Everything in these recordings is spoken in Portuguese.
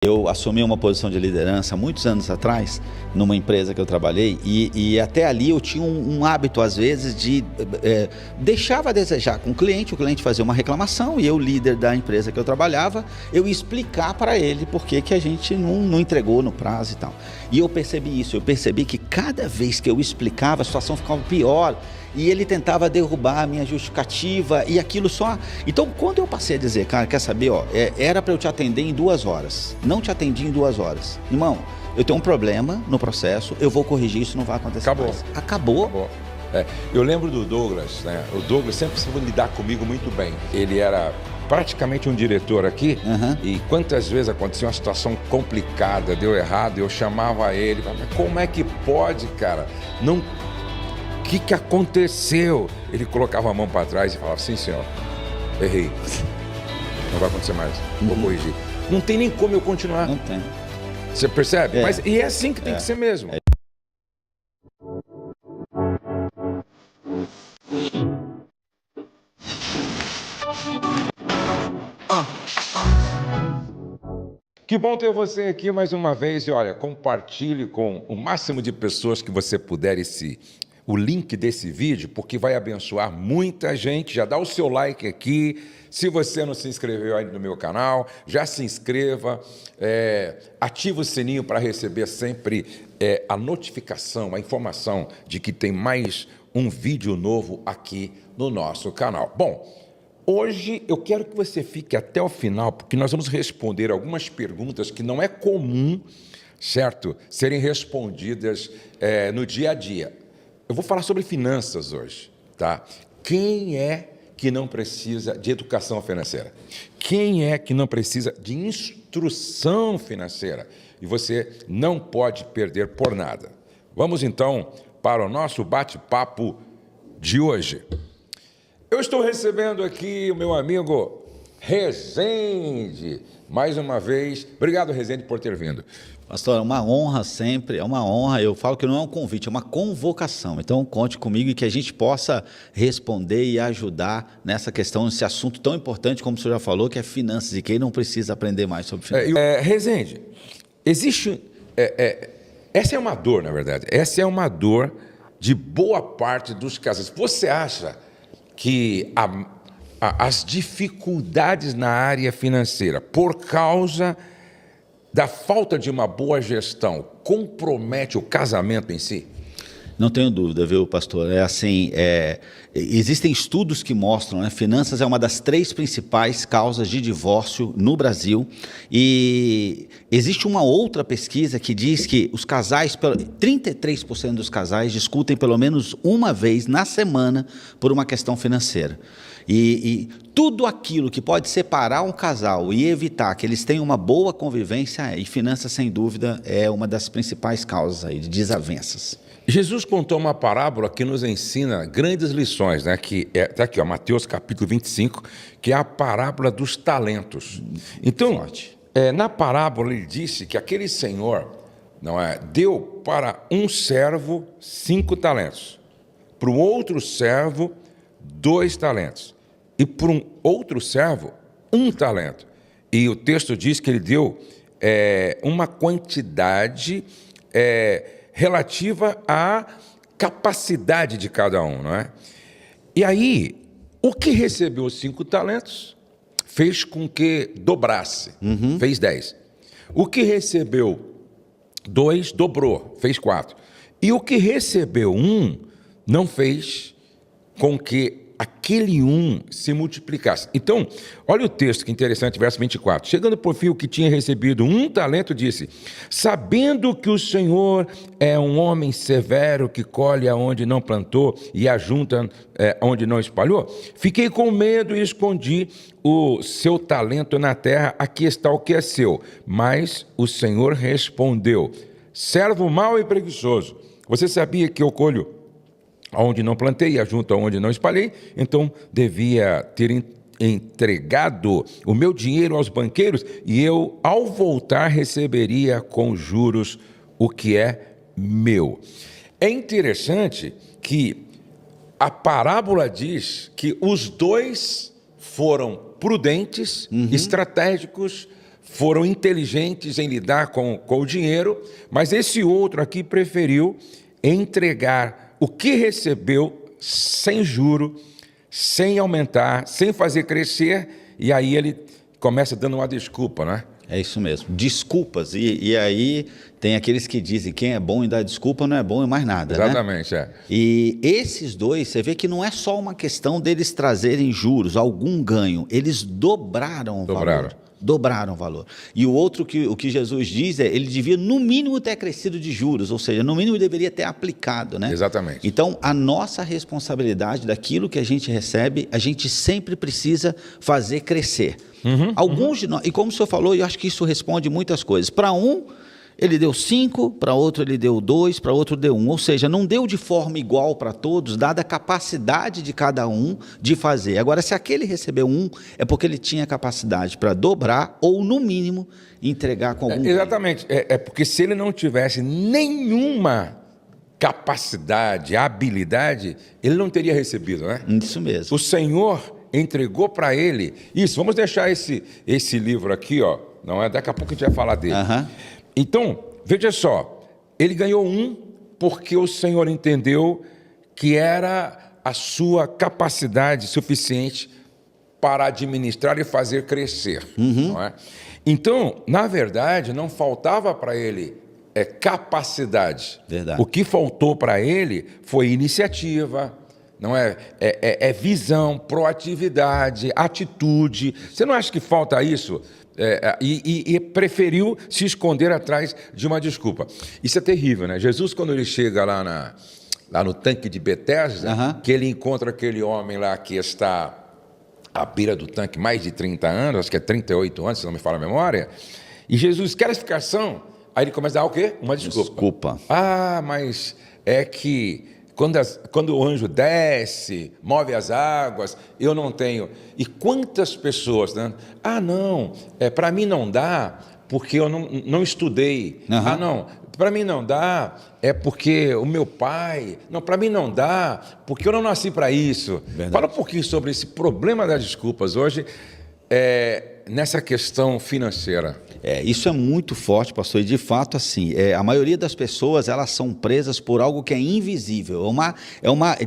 Eu assumi uma posição de liderança muitos anos atrás, numa empresa que eu trabalhei, e até ali eu tinha um hábito, às vezes, de deixava a desejar com o cliente fazia uma reclamação, e eu, líder da empresa que eu trabalhava, eu ia explicar para ele por que a gente não entregou no prazo e tal. E eu percebi isso, eu percebi que cada vez que eu explicava, a situação ficava pior, e ele tentava derrubar a minha justificativa, e aquilo só... Então, quando eu passei a dizer, cara, quer saber, era para eu te atender em 2 horas, não te atendi em 2 horas. Irmão, eu tenho um problema no processo, eu vou corrigir isso, não vai acontecer mais. Acabou. Eu lembro do Douglas, né? O Douglas sempre soube lidar comigo muito bem. Ele era praticamente um diretor aqui, e quantas vezes acontecia uma situação complicada, deu errado, eu chamava ele, falava, mas como é que pode, cara? Não... O que aconteceu? Ele colocava a mão para trás e falava, sim, senhor, errei. Não vai acontecer mais, vou corrigir. Não tem nem como eu continuar. Não tem. Você percebe? E é assim que tem que ser mesmo. Que bom ter você aqui mais uma vez. E olha, compartilhe com o máximo de pessoas que você puder o link desse vídeo, porque vai abençoar muita gente. Já dá o seu like aqui. Se você não se inscreveu ainda no meu canal, já se inscreva. Ativa o sininho para receber sempre a notificação, a informação de que tem mais um vídeo novo aqui no nosso canal. Bom, hoje eu quero que você fique até o final, porque nós vamos responder algumas perguntas que não é comum, certo, serem respondidas no dia a dia. Eu vou falar sobre finanças hoje, tá? Quem é que não precisa de educação financeira? Quem é que não precisa de instrução financeira? E você não pode perder por nada. Vamos então para o nosso bate-papo de hoje. Eu estou recebendo aqui o meu amigo Rezende, mais uma vez. Obrigado, Rezende, por ter vindo. Pastor, é uma honra sempre, é uma honra. Eu falo que não é um convite, é uma convocação. Então, conte comigo e que a gente possa responder e ajudar nessa questão, nesse assunto tão importante, como o senhor já falou, que é finanças, e quem não precisa aprender mais sobre finanças. Rezende, existe... essa é uma dor, na verdade. Essa é uma dor de boa parte dos casais. Você acha que as dificuldades na área financeira, por causa da falta de uma boa gestão, compromete o casamento em si? Não tenho dúvida, viu, pastor? Existem estudos que mostram, né? Finanças é uma das 3 principais causas de divórcio no Brasil, e existe uma outra pesquisa que diz que os casais, 33% dos casais discutem pelo menos uma vez na semana por uma questão financeira. E tudo aquilo que pode separar um casal e evitar que eles tenham uma boa convivência, e finanças, sem dúvida, é uma das principais causas aí de desavenças. Jesus contou uma parábola que nos ensina grandes lições, né? Que está aqui, Mateus capítulo 25, que é a parábola dos talentos. Então, na parábola ele disse que aquele senhor deu para um servo 5 talentos, para o outro servo 2 talentos, e para um outro servo 1 talento. E o texto diz que ele deu uma quantidade relativa à capacidade de cada um, não é? E aí, o que recebeu 5 talentos fez com que dobrasse, fez 10. O que recebeu 2 dobrou, fez 4. E o que recebeu 1 não fez com que aquele 1 se multiplicasse. Então, olha o texto que interessante, verso 24. Chegando por fim o que tinha recebido 1 talento, disse: sabendo que o Senhor é um homem severo, que colhe aonde não plantou e ajunta onde não espalhou, fiquei com medo e escondi o seu talento na terra. Aqui está o que é seu. Mas o Senhor respondeu: servo mau e preguiçoso, você sabia que eu colho onde não plantei e ajunto onde não espalhei? Então devia ter entregado o meu dinheiro aos banqueiros, e eu, ao voltar, receberia com juros o que é meu. É interessante que a parábola diz que os 2 foram prudentes, estratégicos, foram inteligentes em lidar com o dinheiro, mas esse outro aqui preferiu entregar o que recebeu sem juro, sem aumentar, sem fazer crescer, e aí ele começa dando uma desculpa, né? É isso mesmo, desculpas. E aí tem aqueles que dizem quem é bom em dar desculpa não é bom em mais nada, Exatamente, né? E esses dois, você vê que não é só uma questão deles trazerem juros, algum ganho, eles dobraram o valor. Dobraram o valor. E o outro, o que Jesus diz ele devia no mínimo ter crescido de juros, ou seja, no mínimo deveria ter aplicado, né? Exatamente. Então, a nossa responsabilidade daquilo que a gente recebe, a gente sempre precisa fazer crescer. Alguns de nós, e como o senhor falou, eu acho que isso responde muitas coisas. Para um, ele deu 5, para outro ele deu 2, para outro deu 1. Ou seja, não deu de forma igual para todos, dada a capacidade de cada um de fazer. Agora, se aquele recebeu 1, é porque ele tinha capacidade para dobrar ou, no mínimo, entregar com algum... Exatamente. É porque se ele não tivesse nenhuma capacidade, habilidade, ele não teria recebido, né? Isso mesmo. O Senhor entregou para ele isso. Vamos deixar esse livro aqui, ó. Não é? Daqui a pouco a gente vai falar dele. Então, veja só, ele ganhou 1 porque o Senhor entendeu que era a sua capacidade suficiente para administrar e fazer crescer. Não é? Então, na verdade, não faltava para ele capacidade. Verdade. O que faltou para ele foi iniciativa, não é? Visão, proatividade, atitude. Você não acha que falta isso? E preferiu se esconder atrás de uma desculpa. Isso é terrível, né? Jesus, quando ele chega lá no tanque de Betesda, que ele encontra aquele homem lá que está à beira do tanque mais de 30 anos, acho que é 38 anos, se não me falha a memória, e Jesus quer explicação, aí ele começa a dar o quê? Uma desculpa. Ah, mas é que quando o anjo desce, move as águas, eu não tenho. E quantas pessoas, né? Ah, não, para mim não dá, porque eu não estudei. Ah, não, para mim não dá, é porque o meu pai. Não, para mim não dá, porque eu não nasci para isso. Verdade. Fala um pouquinho sobre esse problema das desculpas hoje, nessa questão financeira. Isso é muito forte, pastor, e de fato, assim, a maioria das pessoas, elas são presas por algo que é invisível,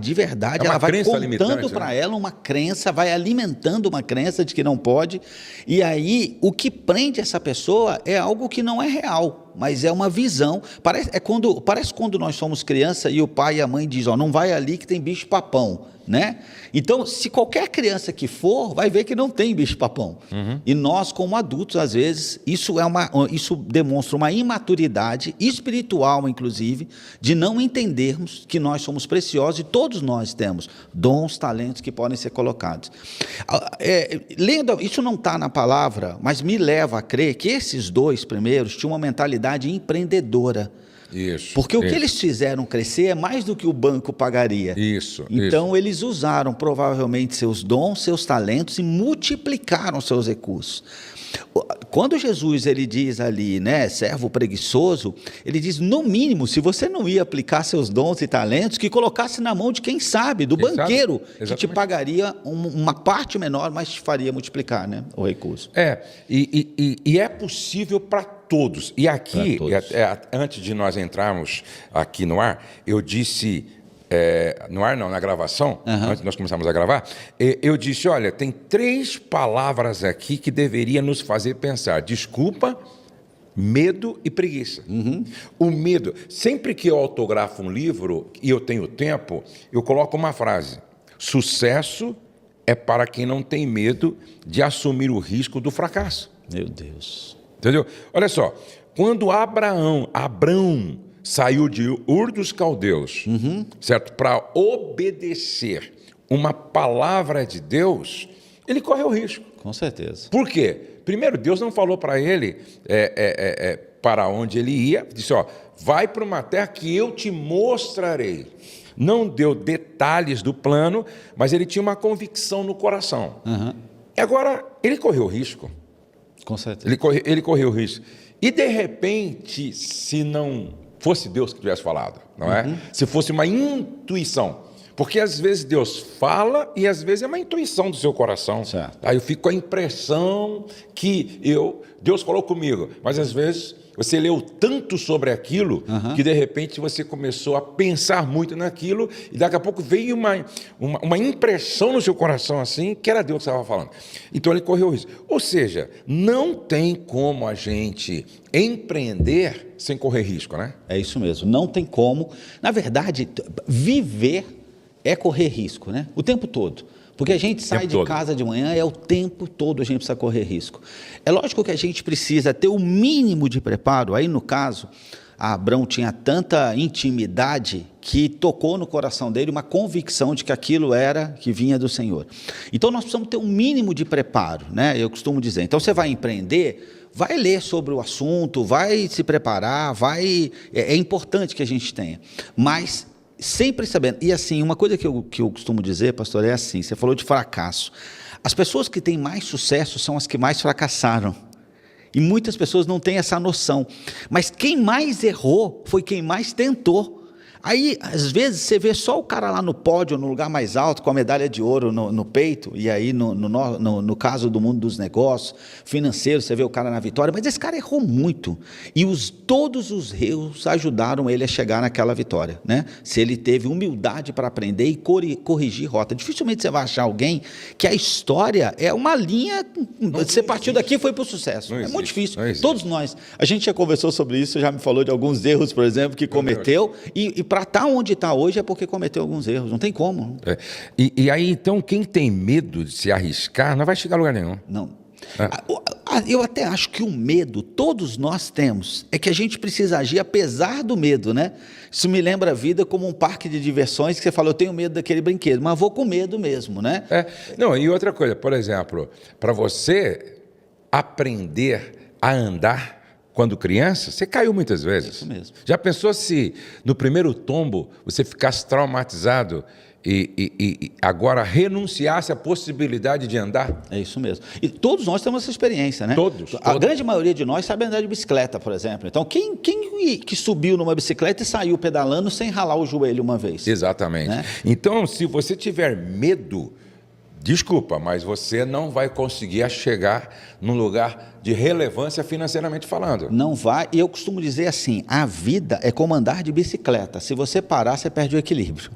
de verdade, ela vai contando para ela uma crença, vai alimentando uma crença de que não pode, e aí o que prende essa pessoa é algo que não é real, mas é uma visão. Parece quando nós somos criança e o pai e a mãe dizem, não vai ali que tem bicho-papão, né? Então, se qualquer criança que for, vai ver que não tem bicho-papão. E nós, como adultos, às vezes, isso demonstra uma imaturidade espiritual, inclusive, de não entendermos que nós somos preciosos e todos nós temos dons, talentos que podem ser colocados. Isso não está na palavra, mas me leva a crer que esses dois primeiros tinham uma mentalidade empreendedora. Isso. Porque o que eles fizeram crescer é mais do que o banco pagaria. Então, eles usaram provavelmente seus dons, seus talentos e multiplicaram seus recursos. Quando Jesus ele diz ali, né, servo preguiçoso, ele diz, no mínimo, se você não ia aplicar seus dons e talentos, que colocasse na mão de quem sabe, do banqueiro, que te pagaria uma parte menor, mas te faria multiplicar, né, o recurso. E é possível para todos. E aqui, antes de nós entrarmos aqui no ar, eu disse... no ar não, na gravação, antes de nós começarmos a gravar, eu disse, olha, tem 3 palavras aqui que deveriam nos fazer pensar: desculpa, medo e preguiça. O medo, sempre que eu autografo um livro e eu tenho tempo, eu coloco uma frase: sucesso é para quem não tem medo de assumir o risco do fracasso. Meu Deus. Entendeu? Olha só, quando Abrão saiu de Ur dos Caldeus, certo? Para obedecer uma palavra de Deus, ele correu risco. Com certeza. Por quê? Primeiro, Deus não falou para ele para onde ele ia. Disse, vai para uma terra que eu te mostrarei. Não deu detalhes do plano, mas ele tinha uma convicção no coração. E agora, ele correu risco. Com certeza. Ele correu risco. E, de repente, se não fosse Deus que tivesse falado, não é? Se fosse uma intuição. Porque às vezes Deus fala e às vezes é uma intuição do seu coração. Certo. Aí eu fico com a impressão que Deus falou comigo, mas às vezes você leu tanto sobre aquilo que de repente você começou a pensar muito naquilo e daqui a pouco veio uma impressão no seu coração assim que era Deus que estava falando. Então ele correu isso. Ou seja, não tem como a gente empreender sem correr risco, né? É isso mesmo, não tem como. Na verdade, viver é correr risco, né? O tempo todo. Porque a gente sai de casa de manhã, o tempo todo a gente precisa correr risco. É lógico que a gente precisa ter o mínimo de preparo. Aí, no caso, Abrão tinha tanta intimidade que tocou no coração dele uma convicção de que aquilo era que vinha do Senhor. Então, nós precisamos ter um mínimo de preparo, né? Eu costumo dizer. Então, você vai empreender, vai ler sobre o assunto, vai se preparar, é importante que a gente tenha. Mas sempre sabendo. E assim, uma coisa que eu costumo dizer, pastor, é assim, você falou de fracasso. As pessoas que têm mais sucesso são as que mais fracassaram. E muitas pessoas não têm essa noção. Mas quem mais errou foi quem mais tentou. Aí, às vezes, você vê só o cara lá no pódio, no lugar mais alto, com a medalha de ouro no peito, e aí, no caso do mundo dos negócios, financeiro, você vê o cara na vitória, mas esse cara errou muito. E todos os erros ajudaram ele a chegar naquela vitória, né? Se ele teve humildade para aprender e corrigir rota. Dificilmente você vai achar alguém que a história é uma linha, você partiu daqui e foi para o sucesso. É muito difícil. Todos nós. A gente já conversou sobre isso, já me falou de alguns erros, por exemplo, que cometeu, e para estar onde está hoje é porque cometeu alguns erros, não tem como. E aí, então, quem tem medo de se arriscar não vai chegar a lugar nenhum. Não. Eu até acho que o medo, todos nós temos, é que a gente precisa agir apesar do medo, né? Isso me lembra a vida como um parque de diversões, que você fala, eu tenho medo daquele brinquedo, mas vou com medo mesmo, né? Não, e outra coisa, por exemplo, para você aprender a andar quando criança, você caiu muitas vezes. Isso mesmo. Já pensou se no primeiro tombo você ficasse traumatizado e agora renunciasse à possibilidade de andar? É isso mesmo. E todos nós temos essa experiência, né? Todos. A grande maioria de nós sabe andar de bicicleta, por exemplo. Então, quem que subiu numa bicicleta e saiu pedalando sem ralar o joelho uma vez? Exatamente. Né? Então, se você tiver medo, desculpa, mas você não vai conseguir chegar num lugar de relevância financeiramente falando. Não vai, e eu costumo dizer assim, a vida é como andar de bicicleta, se você parar, você perde o equilíbrio.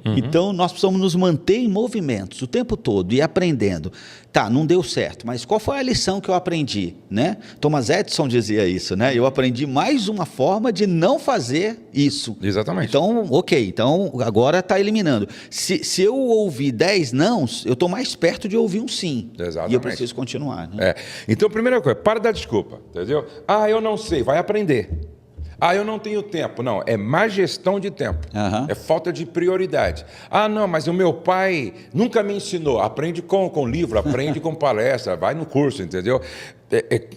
Então, nós precisamos nos manter em movimentos o tempo todo e aprendendo. Tá, não deu certo, mas qual foi a lição que eu aprendi, né? Thomas Edison dizia isso, né? Eu aprendi mais uma forma de não fazer isso. Exatamente. Então, ok, então agora está eliminando. Se eu ouvir 10 nãos, eu estou mais perto de ouvir um sim. Exatamente. E eu preciso continuar. Né? Então, primeira coisa, para de dar desculpa, entendeu? Eu não sei, vai aprender. Eu não tenho tempo. Não, é má gestão de tempo. É falta de prioridade. Não, mas o meu pai nunca me ensinou. Aprende com livro, aprende com palestra, vai no curso, entendeu?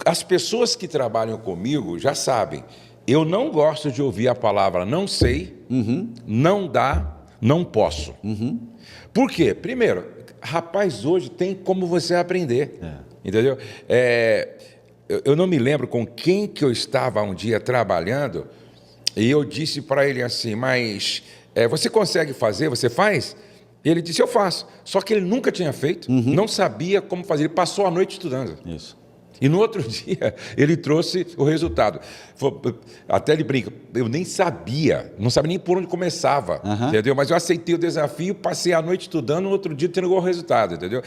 As pessoas que trabalham comigo já sabem. Eu não gosto de ouvir a palavra não sei, não dá, não posso. Por quê? Primeiro, rapaz, hoje tem como você aprender. Entendeu? Eu não me lembro com quem que eu estava um dia trabalhando e eu disse para ele assim, mas você consegue fazer, você faz? Ele disse, eu faço. Só que ele nunca tinha feito, não sabia como fazer, ele passou a noite estudando. Isso. E no outro dia, ele trouxe o resultado. Até ele brinca, eu nem sabia, não sabia nem por onde começava, entendeu? Mas eu aceitei o desafio, passei a noite estudando, no outro dia tendo o resultado, entendeu?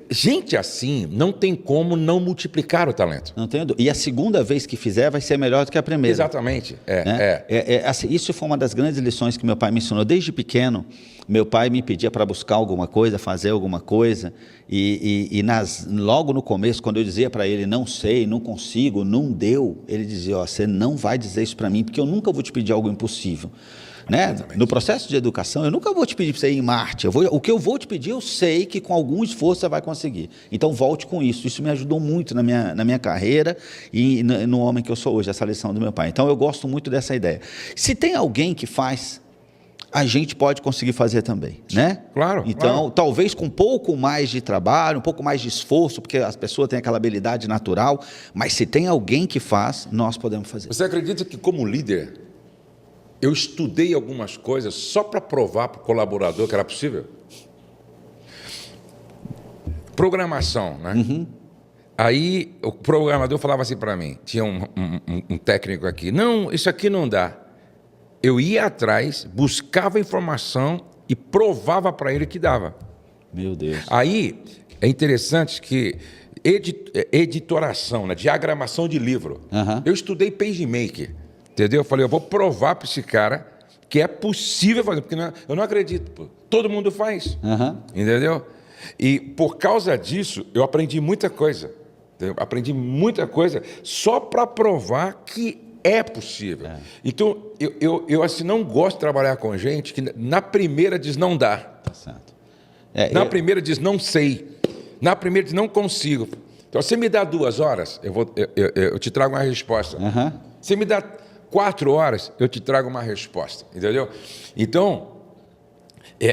Gente assim, não tem como não multiplicar o talento. Não tenho dúvida. E a segunda vez que fizer vai ser melhor do que a primeira. Exatamente. Assim, isso foi uma das grandes lições que meu pai me ensinou. Desde pequeno, meu pai me pedia para buscar alguma coisa, fazer alguma coisa, logo no começo, quando eu dizia para ele, não sei, não consigo, não deu, ele dizia, você não vai dizer isso para mim, porque eu nunca vou te pedir algo impossível. Né? No processo de educação, eu nunca vou te pedir para você ir em Marte. O que eu vou te pedir, eu sei que com algum esforço você vai conseguir. Então, volte com isso. Isso me ajudou muito na minha carreira e no homem que eu sou hoje, essa lição do meu pai. Então, eu gosto muito dessa ideia. Se tem alguém que faz, a gente pode conseguir fazer também, né? Claro. Então, talvez com um pouco mais de trabalho, um pouco mais de esforço, porque as pessoas têm aquela habilidade natural, mas se tem alguém que faz, nós podemos fazer. Você acredita que como líder, eu estudei algumas coisas só para provar para o colaborador que era possível. Programação, né? Aí o programador falava assim para mim, tinha um técnico aqui, não, isso aqui não dá. Eu ia atrás, buscava informação e provava para ele que dava. Meu Deus. Aí é interessante que editoração, né? Diagramação de livro. Eu estudei PageMaker, entendeu? Eu falei, eu vou provar para esse cara que é possível fazer, porque eu não acredito, pô. Todo mundo faz, entendeu? E por causa disso, eu aprendi muita coisa. Entendeu? Aprendi muita coisa só para provar que é possível. Então, eu assim, não gosto de trabalhar com gente que na primeira diz não dá. Tá certo. Na primeira diz não sei. Na primeira diz não consigo. Então, você me dá 2 horas, eu te trago uma resposta. Você me dá 4 horas, eu te trago uma resposta. Entendeu? Então,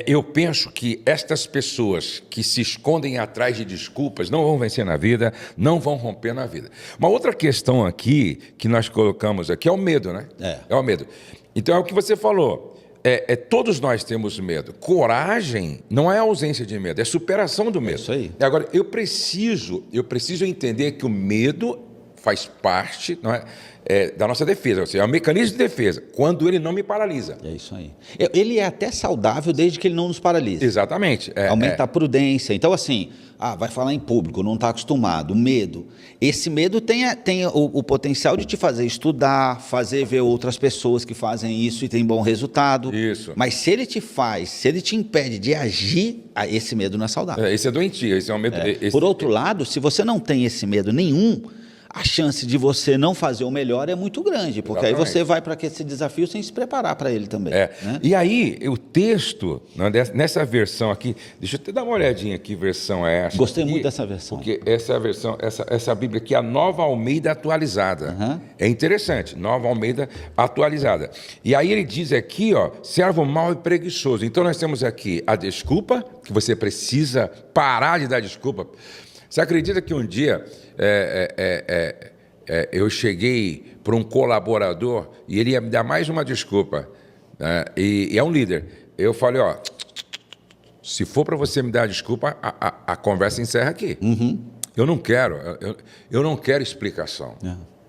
eu penso que estas pessoas que se escondem atrás de desculpas não vão vencer na vida, não vão romper na vida. Uma outra questão aqui, que nós colocamos aqui, é o medo, né? É o medo. Então, é o que você falou. Todos nós temos medo. Coragem não é ausência de medo, é superação do medo. É isso aí. Agora, eu preciso entender que o medo faz parte, não é, da nossa defesa, ou seja, é um mecanismo de defesa, quando ele não me paralisa. É isso aí. Ele é até saudável desde que ele não nos paralise. Exatamente. Aumenta a prudência. Então, assim, vai falar em público, não está acostumado, medo. Esse medo tem o potencial de te fazer estudar, fazer ver outras pessoas que fazem isso e têm bom resultado. Isso. Mas se ele te impede de agir, esse medo não é saudável. Esse é doentio, esse é um medo... Por outro lado, se você não tem esse medo nenhum, a chance de você não fazer o melhor é muito grande, porque Exatamente. Aí você vai para esse desafio sem se preparar para ele também. Né? E aí, o texto, nessa versão aqui, deixa eu até dar uma olhadinha aqui, versão é essa. Gostei aqui, muito dessa versão. Porque essa versão, essa Bíblia aqui é a Nova Almeida atualizada. É interessante, Nova Almeida atualizada. E aí ele diz aqui, ó, servo mau e preguiçoso. Então nós temos aqui a desculpa, que você precisa parar de dar desculpa. Você acredita que um dia eu cheguei para um colaborador e ele ia me dar mais uma desculpa, né? E é um líder. Eu falei, ó, se for para você me dar desculpa, a conversa encerra aqui. Eu não quero explicação.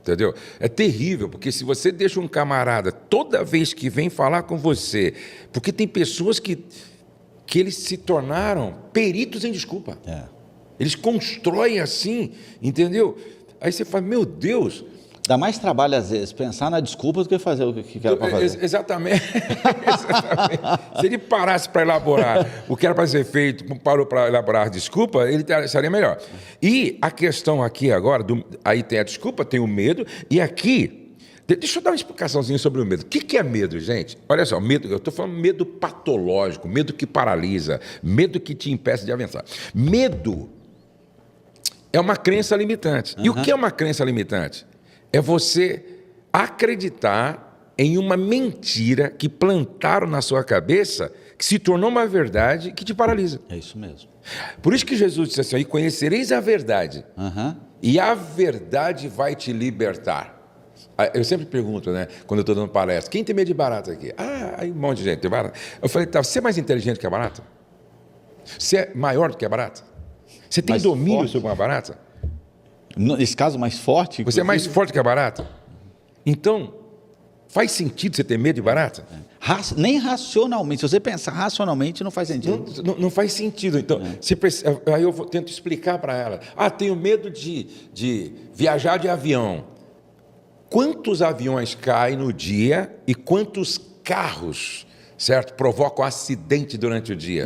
Entendeu? É terrível, porque se você deixa um camarada toda vez que vem falar com você, porque tem pessoas que eles se tornaram peritos em desculpa. Eles constroem assim, entendeu? Aí você fala, meu Deus... Dá mais trabalho, às vezes, pensar na desculpa do que fazer o que era para fazer. Exatamente. Se ele parasse para elaborar o que era para ser feito, parou para elaborar a desculpa, ele estaria melhor. E a questão aqui agora, aí tem a desculpa, tem o medo, e aqui... Deixa eu dar uma explicaçãozinha sobre o medo. O que é medo, gente? Olha só, medo, eu estou falando medo patológico, medo que paralisa, medo que te impeça de avançar. Medo é uma crença limitante. E o que é uma crença limitante? É você acreditar em uma mentira que plantaram na sua cabeça, que se tornou uma verdade que te paralisa. É isso mesmo. Por isso que Jesus disse assim, conhecereis a verdade, e a verdade vai te libertar. Eu sempre pergunto, né, quando eu estou dando palestra, quem tem medo de barata aqui? Aí um monte de gente tem barata. Eu falei, tá, você é mais inteligente que a barata? Você é maior do que a barata? Você tem mais domínio forte sobre uma barata? Nesse caso, mais forte? Você é mais forte que a barata? Então, faz sentido você ter medo de barata? Nem racionalmente. Se você pensar racionalmente, não faz sentido. Não faz sentido. Então, aí eu tento explicar para ela. Tenho medo de viajar de avião. Quantos aviões caem no dia e quantos carros, certo, provocam acidente durante o dia?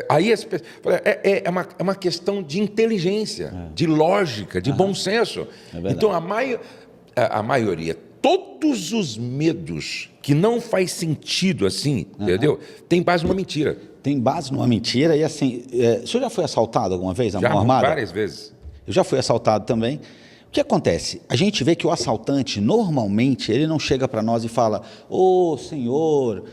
Aí é uma questão de inteligência, de lógica, de bom senso. Então, a maioria, todos os medos que não faz sentido assim, entendeu? Tem base numa mentira. Tem base numa mentira e assim... o senhor já foi assaltado alguma vez? Já, várias vezes. Eu já fui assaltado também. que acontece? A gente vê que o assaltante, normalmente, ele não chega para nós e fala: ô senhor,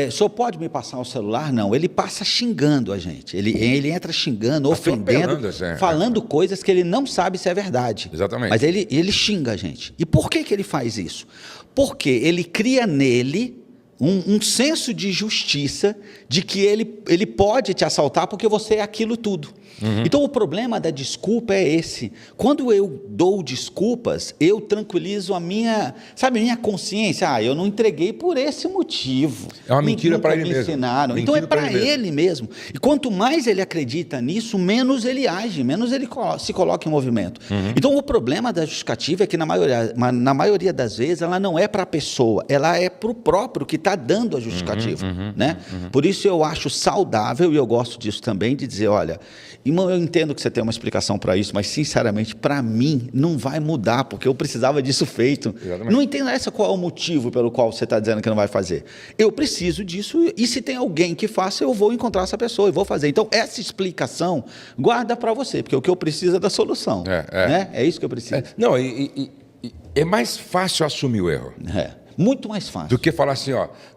o senhor pode me passar o celular? Não, ele passa xingando a gente. Ele entra xingando, ofendendo, falando coisas que ele não sabe se é verdade. Exatamente. Mas ele xinga a gente. E por que ele faz isso? Porque ele cria nele um senso de justiça, de que ele pode te assaltar porque você é aquilo tudo. Então o problema da desculpa é esse. Quando eu dou desculpas, eu tranquilizo a minha consciência. Eu não entreguei por esse motivo. É uma mentira para ele mesmo. Ensinaram. Então é para ele mesmo. E quanto mais ele acredita nisso, menos ele age, menos ele se coloca em movimento. Então o problema da justificativa é que na maioria das vezes ela não é para a pessoa, ela é para o próprio que está dando a justificativa. Né? Por isso eu acho saudável, e eu gosto disso também, de dizer: olha, irmão, eu entendo que você tem uma explicação para isso, mas sinceramente, para mim, não vai mudar, porque eu precisava disso feito. Exatamente. Não interessa qual é o motivo pelo qual você está dizendo que não vai fazer. Eu preciso disso, e se tem alguém que faça, eu vou encontrar essa pessoa e vou fazer. Então, essa explicação, guarda para você, porque o que eu preciso é da solução. Né? É isso que eu preciso. Não, é mais fácil assumir o erro. Muito mais fácil. Do que falar assim,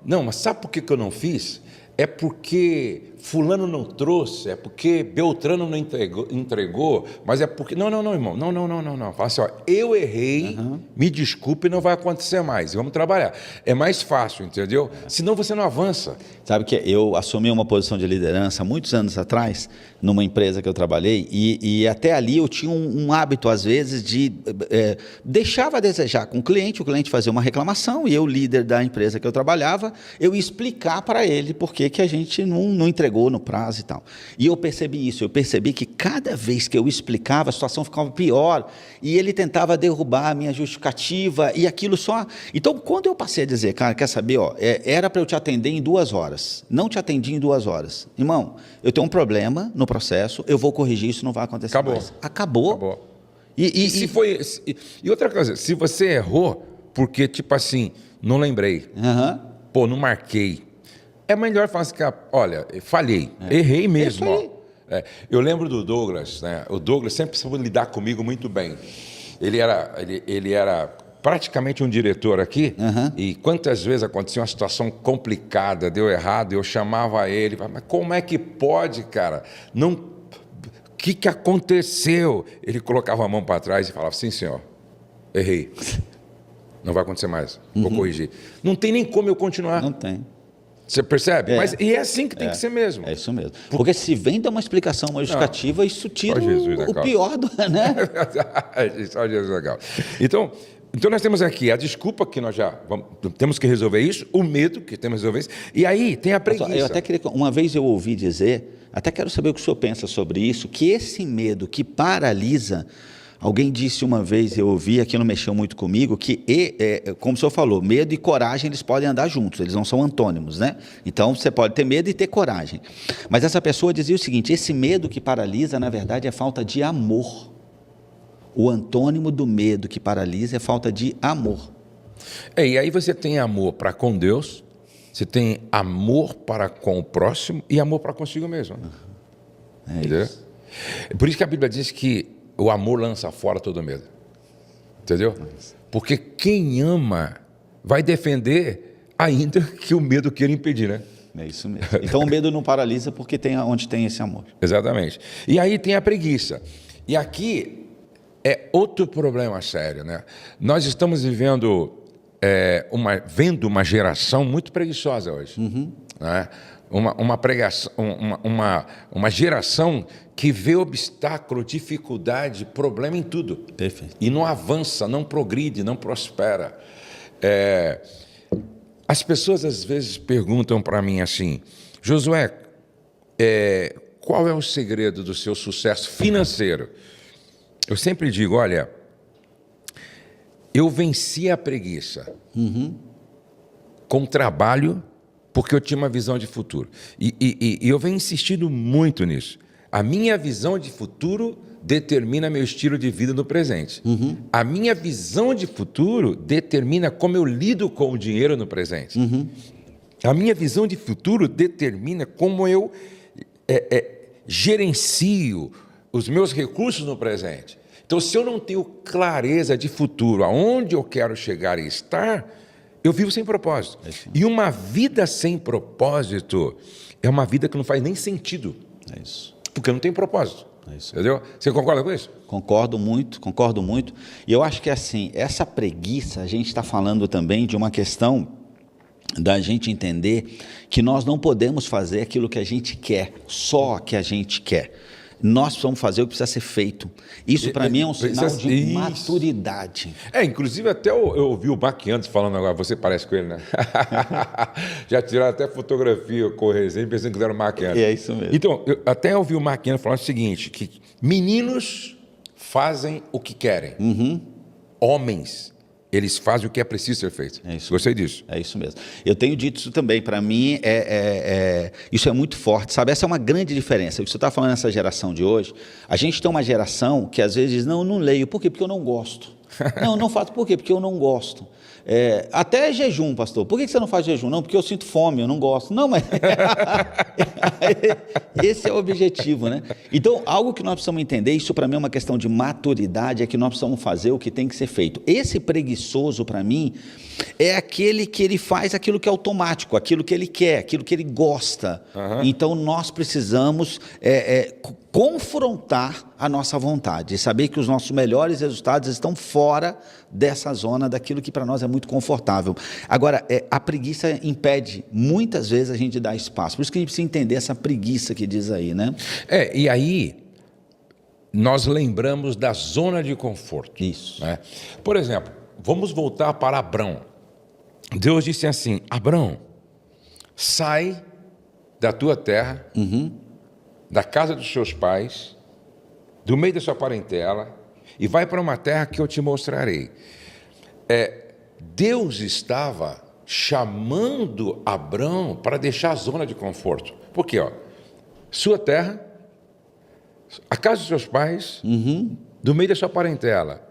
não, mas sabe por que eu não fiz? É porque fulano não trouxe, é porque Beltrano não entregou, mas é porque... Não, irmão, não. Fala assim, eu errei, me desculpe, não vai acontecer mais, vamos trabalhar. É mais fácil, entendeu? Senão você não avança. Sabe que eu assumi uma posição de liderança muitos anos atrás, numa empresa que eu trabalhei, e até ali eu tinha um hábito, às vezes, de deixava a desejar com o cliente fazia uma reclamação, e eu, líder da empresa que eu trabalhava, eu ia explicar para ele por que a gente não entregou no prazo e tal. E eu percebi isso, eu percebi que cada vez que eu explicava, a situação ficava pior, e ele tentava derrubar a minha justificativa, e aquilo só... Então, quando eu passei a dizer: cara, quer saber, era para eu te atender em 2 horas, não te atendi em 2 horas. Irmão, eu tenho um problema no processo, eu vou corrigir, isso não vai acontecer mais. Acabou. E outra coisa, se você errou, porque, tipo assim, não lembrei, não marquei, é melhor falar assim: olha, falhei, errei mesmo. Eu lembro do Douglas, né? O Douglas sempre soube lidar comigo muito bem. Ele era praticamente um diretor aqui, e quantas vezes acontecia uma situação complicada, deu errado, eu chamava ele, mas como é que pode, cara? O que aconteceu? Ele colocava a mão para trás e falava: sim, senhor, errei. Não vai acontecer mais, vou corrigir. Não tem nem como eu continuar. Não tem. Você percebe? E é assim que tem que ser mesmo. É isso mesmo. Porque se vem dar uma explicação, uma justificativa, isso tira o pior do... Né? Só Jesus, legal. Então nós temos aqui a desculpa, que nós já temos que resolver isso, o medo, que temos que resolver isso, e aí tem a preguiça. Eu até queria... Uma vez eu ouvi dizer, até quero saber o que o senhor pensa sobre isso, que esse medo que paralisa... Alguém disse uma vez, eu ouvi, aquilo mexeu muito comigo, que, como o senhor falou, medo e coragem, eles podem andar juntos, eles não são antônimos, né? Então, você pode ter medo e ter coragem. Mas essa pessoa dizia o seguinte: esse medo que paralisa, na verdade, é falta de amor. O antônimo do medo que paralisa é falta de amor. E aí você tem amor para com Deus, você tem amor para com o próximo e amor para consigo mesmo. Entendeu? Isso. Por isso que a Bíblia diz que o amor lança fora todo medo. Entendeu? Porque quem ama vai defender ainda que o medo queira impedir, né? É isso mesmo. Então o medo não paralisa porque tem onde tem esse amor. Exatamente. E aí tem a preguiça. E aqui é outro problema sério, né? Nós estamos vivendo uma geração muito preguiçosa hoje. Né? Uma geração que vê obstáculo, dificuldade, problema em tudo. Perfeito. E não avança, não progride, não prospera. As pessoas às vezes perguntam para mim assim: Josué, qual é o segredo do seu sucesso financeiro? Eu sempre digo: olha, eu venci a preguiça com trabalho, porque eu tinha uma visão de futuro. E eu venho insistindo muito nisso. A minha visão de futuro determina meu estilo de vida no presente. A minha visão de futuro determina como eu lido com o dinheiro no presente. A minha visão de futuro determina como eu gerencio os meus recursos no presente. Então, se eu não tenho clareza de futuro, aonde eu quero chegar e estar, eu vivo sem propósito. E uma vida sem propósito é uma vida que não faz nem sentido. É isso. Porque não tem propósito. É isso. Entendeu? Você concorda com isso? Concordo muito, concordo muito. E eu acho que assim, essa preguiça, a gente está falando também de uma questão da gente entender que nós não podemos fazer aquilo que a gente quer, só o que a gente quer. Nós precisamos fazer o que precisa ser feito. Isso, para mim, é um sinal de maturidade. Inclusive, até eu ouvi o Baquiantes falando agora, você parece com ele, né? Já tiraram até fotografia com o resenha, pensando que era o Baquiantes. É isso mesmo. Então, eu até ouvi o Baquiantes falando o seguinte, que meninos fazem o que querem. Homens, eles fazem o que é preciso ser feito. É isso. Gostei disso. É isso mesmo. Eu tenho dito isso também. Para mim, isso é muito forte. Sabe? Essa é uma grande diferença. O que você está falando nessa geração de hoje, a gente tem uma geração que às vezes diz, não, eu não leio. Por quê? Porque eu não gosto. Não faço. Por quê? Porque eu não gosto. Até jejum, pastor. Por que você não faz jejum? Não, porque eu sinto fome, eu não gosto. Não, mas esse é o objetivo, né? Então, algo que nós precisamos entender, isso para mim é uma questão de maturidade, é que nós precisamos fazer o que tem que ser feito. Esse preguiçoso, para mim, é aquele que ele faz aquilo que é automático, aquilo que ele quer, aquilo que ele gosta. Então, nós precisamos confrontar a nossa vontade e saber que os nossos melhores resultados estão fora dessa zona, daquilo que para nós é muito confortável. Agora, a preguiça impede, muitas vezes, a gente de dar espaço. Por isso que a gente precisa entender essa preguiça que diz aí, né? E aí, nós lembramos da zona de conforto. Isso. Né? Por exemplo, vamos voltar para Abrão. Deus disse assim, Abrão, sai da tua terra, da casa dos seus pais, do meio da sua parentela, e vai para uma terra que eu te mostrarei. Deus estava chamando Abrão para deixar a zona de conforto. Por quê? Sua terra, a casa dos seus pais, do meio da sua parentela.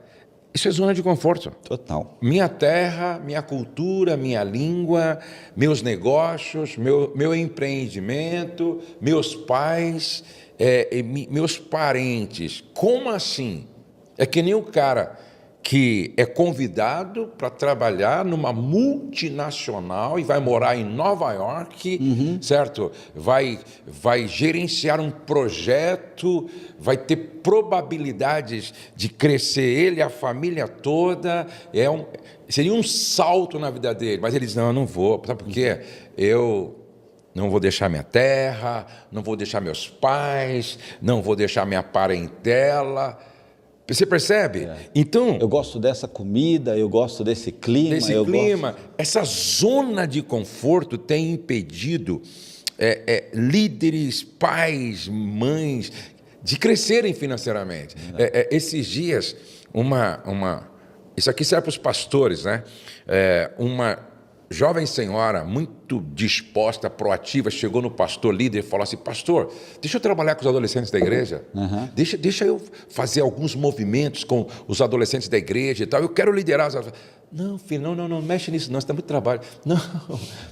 Isso é zona de conforto. Total. Minha terra, minha cultura, minha língua, meus negócios, meu empreendimento, meus pais, meus parentes. Como assim? É que nem o cara que é convidado para trabalhar numa multinacional e vai morar em Nova York, certo? Vai gerenciar um projeto, vai ter probabilidades de crescer ele, a família toda. Seria um salto na vida dele, mas ele diz, não, eu não vou. Sabe por quê? Eu não vou deixar minha terra, não vou deixar meus pais, não vou deixar minha parentela. Você percebe? Então, eu gosto dessa comida, eu gosto desse clima. Essa zona de conforto tem impedido líderes, pais, mães, de crescerem financeiramente. Esses dias, isso aqui serve para os pastores, né? Uma jovem senhora, muito disposta, proativa, chegou no pastor líder e falou assim, pastor, deixa eu trabalhar com os adolescentes da igreja, deixa eu fazer alguns movimentos com os adolescentes da igreja e tal, eu quero liderar. Não, filho, não mexe nisso não, isso dá muito trabalho.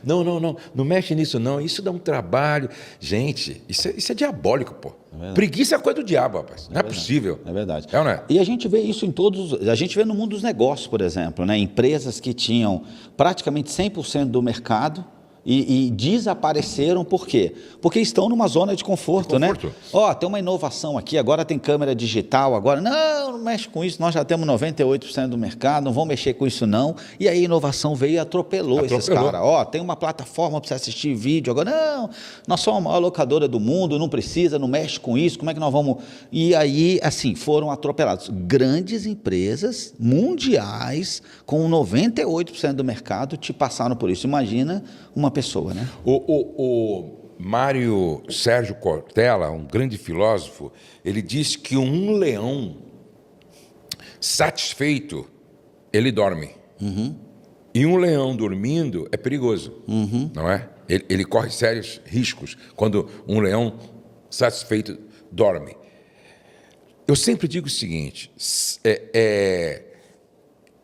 Não mexe nisso não, isso dá um trabalho. Gente, isso é diabólico, pô. Preguiça é coisa do diabo, rapaz. Não é possível. É verdade. Não é? E a gente vê isso a gente vê no mundo dos negócios, por exemplo, né? Empresas que tinham praticamente 100% do mercado e desapareceram, por quê? Porque estão numa zona de conforto, né? Tem uma inovação aqui, agora tem câmera digital, agora, não mexe com isso, nós já temos 98% do mercado, não vamos mexer com isso não. E aí a inovação veio e atropelou esses caras. Tem uma plataforma para você assistir vídeo, agora, não, nós somos a maior locadora do mundo, não precisa, não mexe com isso, como é que nós vamos... E aí, assim, foram atropelados. Grandes empresas mundiais, com 98% do mercado, te passaram por isso. Imagina uma pessoa, né? O Mário Sérgio Cortella, um grande filósofo, ele diz que um leão satisfeito, ele dorme. E um leão dormindo é perigoso, não é? Ele corre sérios riscos quando um leão satisfeito dorme. Eu sempre digo o seguinte,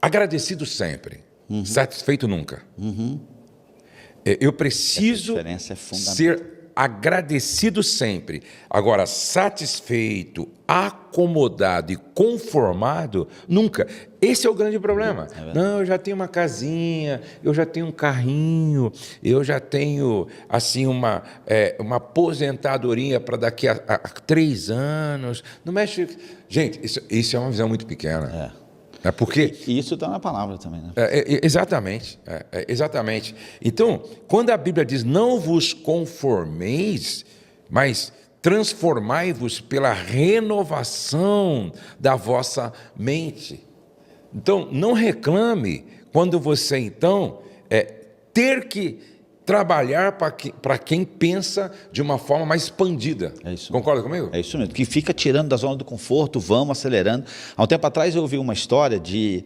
agradecido sempre, satisfeito nunca. Eu preciso ser agradecido sempre. Agora, satisfeito, acomodado e conformado, nunca. Esse é o grande problema. Não, eu já tenho uma casinha, eu já tenho um carrinho, eu já tenho assim uma aposentadoria para daqui a 3 anos. Não mexe. Gente, isso é uma visão muito pequena. É porque... E isso está na palavra também, né? Exatamente. Exatamente. Então, quando a Bíblia diz, não vos conformeis, mas transformai-vos pela renovação da vossa mente. Então, não reclame quando você, então, ter que trabalhar para quem pensa de uma forma mais expandida. É isso. Concorda comigo? É isso mesmo, que fica tirando da zona do conforto, vamos acelerando. Há um tempo atrás eu ouvi uma história de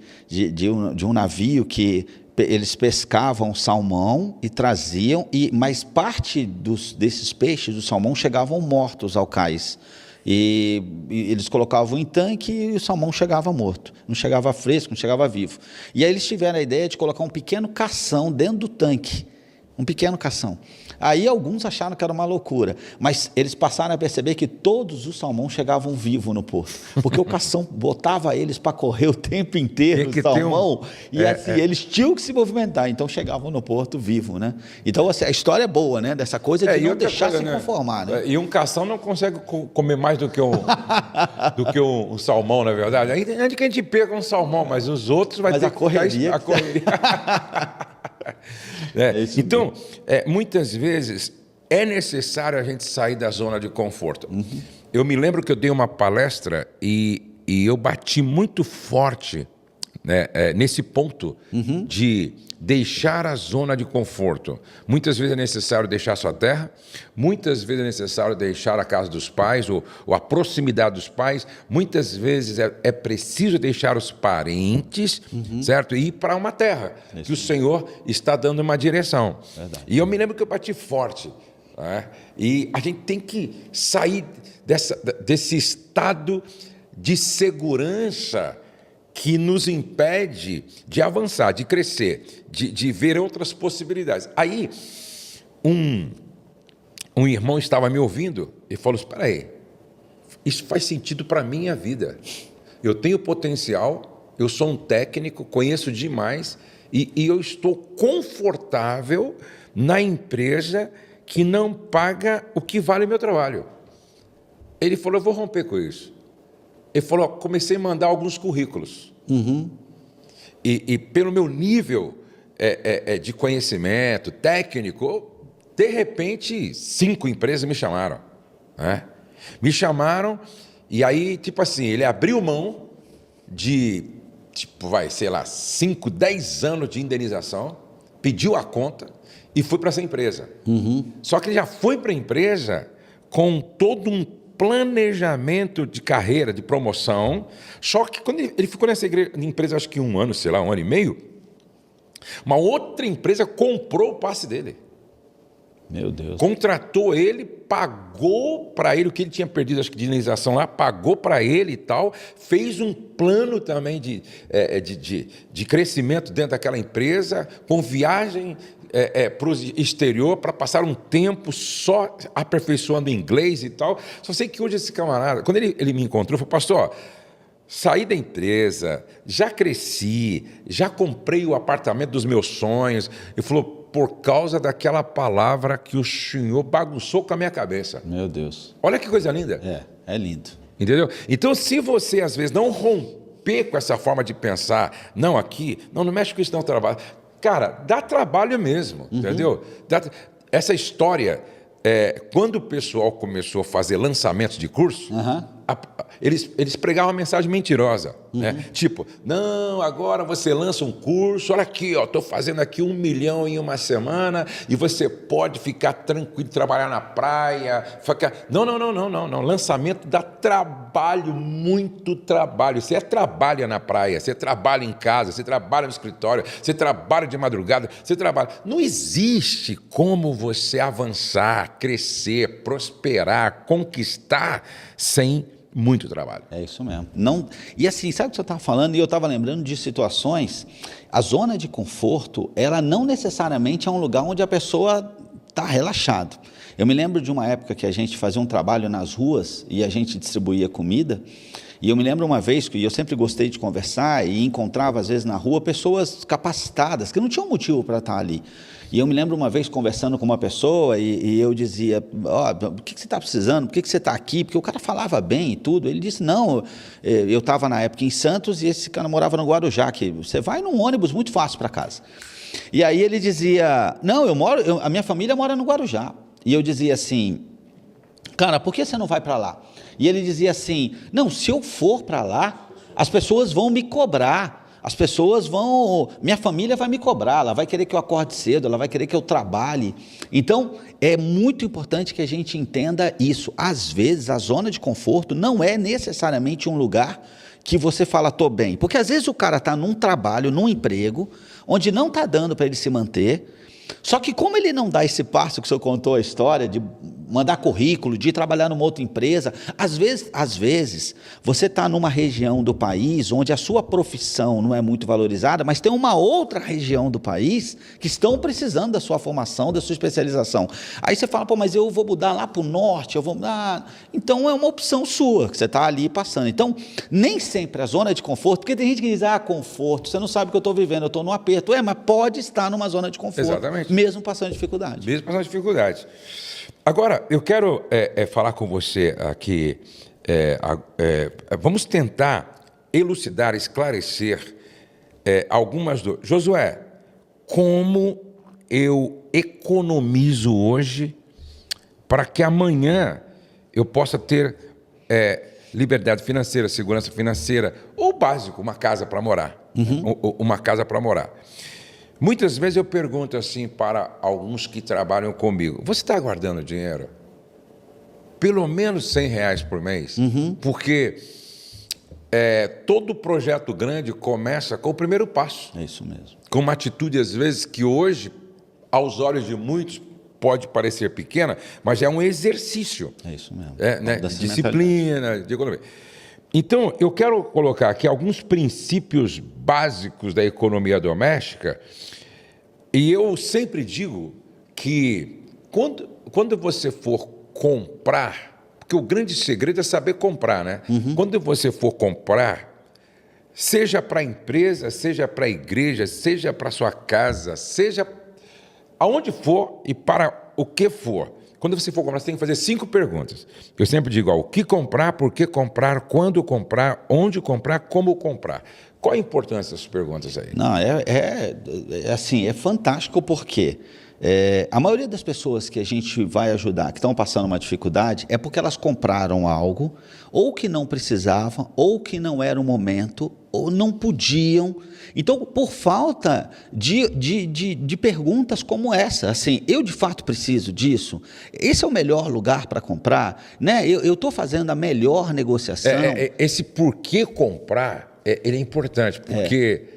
um navio que eles pescavam salmão e traziam, mas parte desses peixes, do salmão, chegavam mortos ao cais. E eles colocavam em tanque e o salmão chegava morto, não chegava fresco, não chegava vivo. E aí eles tiveram a ideia de colocar um pequeno cação dentro do tanque, um pequeno cação. Aí alguns acharam que era uma loucura, mas eles passaram a perceber que todos os salmões chegavam vivos no porto, porque o cação botava eles para correr o tempo inteiro, o salmão, e assim, eles tinham que se movimentar, então chegavam no porto vivo, né? Então assim, a história é boa, né? Dessa coisa de não deixar se conformar, né? E um cação não consegue comer mais do que um salmão, na verdade. Ainda que a gente pega um salmão, mas os outros vai ter a correria. A correria. Então, muitas vezes é necessário a gente sair da zona de conforto. Eu me lembro que eu dei uma palestra e eu bati muito forte, né, nesse ponto de deixar a zona de conforto. Muitas vezes é necessário deixar sua terra, muitas vezes é necessário deixar a casa dos pais ou a proximidade dos pais, muitas vezes é preciso deixar os parentes, certo? E ir para uma terra que o Senhor está dando uma direção. Verdade. E eu me lembro que eu bati forte, né? E a gente tem que sair desse estado de segurança que nos impede de avançar, de crescer, de ver outras possibilidades. Aí, um irmão estava me ouvindo e falou: espera aí, isso faz sentido para a minha vida. Eu tenho potencial, eu sou um técnico, conheço demais e eu estou confortável na empresa que não paga o que vale o meu trabalho. Ele falou: eu vou romper com isso. Ele falou: comecei a mandar alguns currículos. E pelo meu nível de conhecimento técnico, de repente, 5 empresas me chamaram. Né? Me chamaram e aí, tipo assim, ele abriu mão de, 5, 10 anos de indenização, pediu a conta e foi para essa empresa. Só que ele já foi para a empresa com todo um planejamento de carreira, de promoção, só que quando ele ficou nessa empresa, acho que 1 ano, 1 ano e meio, uma outra empresa comprou o passe dele. Meu Deus. Contratou ele, pagou para ele o que ele tinha perdido, acho que de indenização lá, pagou para ele e tal, fez um plano também de crescimento dentro daquela empresa, com viagem para o exterior, para passar um tempo só aperfeiçoando inglês e tal. Só sei que hoje esse camarada, quando ele me encontrou, falou: pastor, saí da empresa, já cresci, já comprei o apartamento dos meus sonhos. Ele falou: por causa daquela palavra que o senhor bagunçou com a minha cabeça. Meu Deus. Olha que coisa linda. É lindo. Entendeu? Então, se você, às vezes, não romper com essa forma de pensar, não mexe com isso, não trabalho. Cara, dá trabalho mesmo, entendeu? Essa história, quando o pessoal começou a fazer lançamentos de curso, eles pregavam uma mensagem mentirosa. Né? Tipo, não, agora você lança um curso, olha aqui, estou fazendo aqui 1 milhão em uma semana e você pode ficar tranquilo, trabalhar na praia. Não. Lançamento dá trabalho, muito trabalho. Você trabalha na praia, você trabalha em casa, você trabalha no escritório, você trabalha de madrugada, você trabalha. Não existe como você avançar, crescer, prosperar, conquistar sem muito trabalho. É isso mesmo. E assim, sabe o que você estava falando? E eu estava lembrando de situações. A zona de conforto, ela não necessariamente é um lugar onde a pessoa está relaxado. Eu me lembro de uma época que a gente fazia um trabalho nas ruas e a gente distribuía comida. E eu me lembro uma vez que eu sempre gostei de conversar e encontrava, às vezes, na rua, pessoas capacitadas, que não tinham motivo para estar ali. E eu me lembro uma vez conversando com uma pessoa e eu dizia, o que você está precisando? Por que você está aqui? Porque o cara falava bem e tudo. Ele disse, não, eu estava na época em Santos e esse cara morava no Guarujá, que você vai num ônibus muito fácil para casa. E aí ele dizia, não, a minha família mora no Guarujá. E eu dizia assim, cara, por que você não vai para lá? E ele dizia assim, não, se eu for para lá, as pessoas vão me cobrar. Minha família vai me cobrar, ela vai querer que eu acorde cedo, ela vai querer que eu trabalhe. Então, é muito importante que a gente entenda isso. Às vezes, a zona de conforto não é necessariamente um lugar que você fala, estou bem. Porque às vezes o cara está num trabalho, num emprego, onde não está dando para ele se manter, só que como ele não dá esse passo que o senhor contou a história, de mandar currículo, de trabalhar numa outra empresa, às vezes você está numa região do país onde a sua profissão não é muito valorizada, mas tem uma outra região do país que estão precisando da sua formação, da sua especialização. Aí você fala, pô, mas eu vou mudar lá para o norte, eu vou mudar... Então é uma opção sua, que você está ali passando. Então, nem sempre a zona de conforto, porque tem gente que diz, conforto, você não sabe o que eu estou vivendo, eu estou num aperto. Mas pode estar numa zona de conforto. Exatamente. Mesmo passando dificuldade. Mesmo passando dificuldade. Agora, eu quero falar com você aqui, vamos tentar elucidar, esclarecer algumas dúvidas. Josué, como eu economizo hoje para que amanhã eu possa ter liberdade financeira, segurança financeira, ou básico, uma casa para morar, uma casa para morar. Muitas vezes eu pergunto assim para alguns que trabalham comigo, você está guardando dinheiro? Pelo menos R$100 por mês? Porque todo projeto grande começa com o primeiro passo. É isso mesmo. Com uma atitude, às vezes, que hoje, aos olhos de muitos, pode parecer pequena, mas é um exercício. É isso mesmo. Né? Disciplina, de economia. Então, eu quero colocar aqui alguns princípios básicos da economia doméstica, e eu sempre digo que quando você for comprar, porque o grande segredo é saber comprar, né? Quando você for comprar, seja para a empresa, seja para a igreja, seja para a sua casa, seja aonde for e para o que for, quando você for comprar, você tem que fazer 5 perguntas. Eu sempre digo, o que comprar, por que comprar, quando comprar, onde comprar, como comprar. Qual a importância dessas perguntas aí? Não, assim, é fantástico porque a maioria das pessoas que a gente vai ajudar, que estão passando uma dificuldade, é porque elas compraram algo, ou que não precisavam, ou que não era o momento, ou não podiam. Então, por falta de perguntas como essa, assim, eu de fato preciso disso? Esse é o melhor lugar para comprar? Né? Eu estou fazendo a melhor negociação? Esse porquê comprar, ele é importante, porque...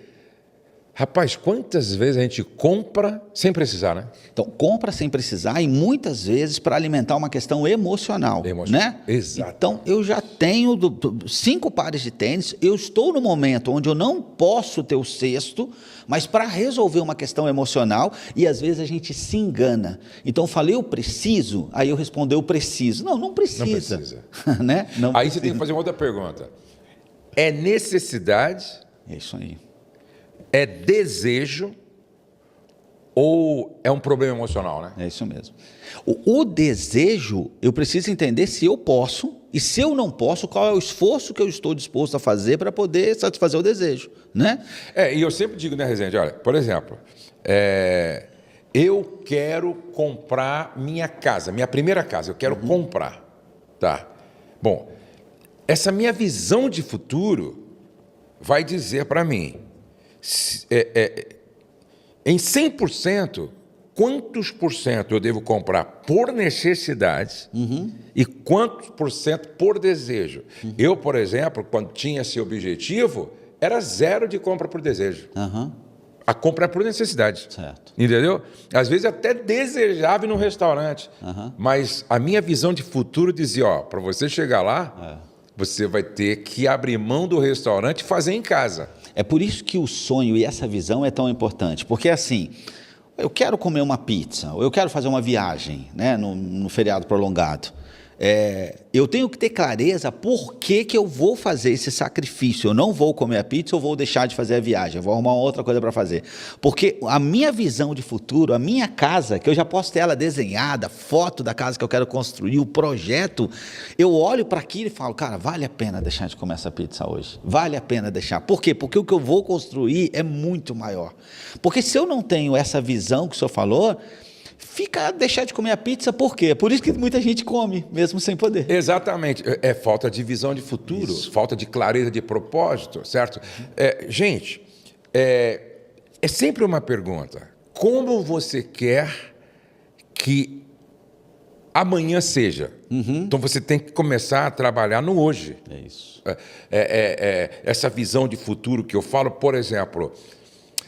Rapaz, quantas vezes a gente compra sem precisar, né? Então, compra sem precisar e muitas vezes para alimentar uma questão emocional, né? Exato. Então, eu já tenho 5 pares de tênis, eu estou no momento onde eu não posso ter o sexto, mas para resolver uma questão emocional, e às vezes a gente se engana. Então, eu falei, eu preciso, aí eu respondo, eu preciso. Não precisa. Não precisa. Né? Não aí precisa. Você tem que fazer uma outra pergunta. É necessidade? É isso aí. É desejo ou é um problema emocional, né? É isso mesmo. O desejo, eu preciso entender se eu posso, e se eu não posso, qual é o esforço que eu estou disposto a fazer para poder satisfazer o desejo, né? E eu sempre digo, né, Rezende, olha, por exemplo, eu quero comprar minha casa, minha primeira casa, eu quero comprar, tá? Bom, essa minha visão de futuro vai dizer para mim, em 100%, quantos por cento eu devo comprar por necessidade e quantos por cento por desejo. Eu, por exemplo, quando tinha esse objetivo, era 0 de compra por desejo. A compra é por necessidade. Certo. Entendeu? Às vezes até desejava ir num restaurante, mas a minha visão de futuro dizia, para você chegar lá, você vai ter que abrir mão do restaurante e fazer em casa. É por isso que o sonho e essa visão é tão importante, porque assim, eu quero comer uma pizza, ou eu quero fazer uma viagem, né, no feriado prolongado. Eu tenho que ter clareza por que eu vou fazer esse sacrifício. Eu não vou comer a pizza, eu vou deixar de fazer a viagem, eu vou arrumar outra coisa para fazer. Porque a minha visão de futuro, a minha casa, que eu já posso ter ela desenhada, foto da casa que eu quero construir, o projeto, eu olho para aquilo e falo, cara, vale a pena deixar de comer essa pizza hoje. Vale a pena deixar. Por quê? Porque o que eu vou construir é muito maior. Porque se eu não tenho essa visão que o senhor falou, fica deixar de comer a pizza, por quê? Por isso que muita gente come, mesmo sem poder. Exatamente. É falta de visão de futuro, falta de clareza de propósito, certo? Gente, é sempre uma pergunta. Como você quer que amanhã seja? Então você tem que começar a trabalhar no hoje. É isso. Essa visão de futuro que eu falo, por exemplo,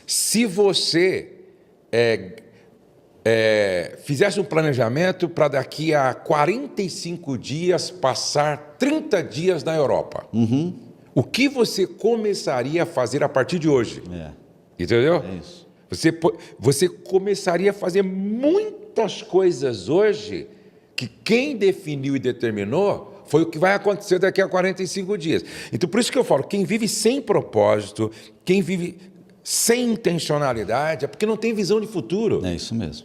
se você fizesse um planejamento para daqui a 45 dias passar 30 dias na Europa. O que você começaria a fazer a partir de hoje? Entendeu? É isso. Você começaria a fazer muitas coisas hoje que quem definiu e determinou foi o que vai acontecer daqui a 45 dias. Então, por isso que eu falo, quem vive sem propósito, quem vive sem intencionalidade, é porque não tem visão de futuro. É isso mesmo.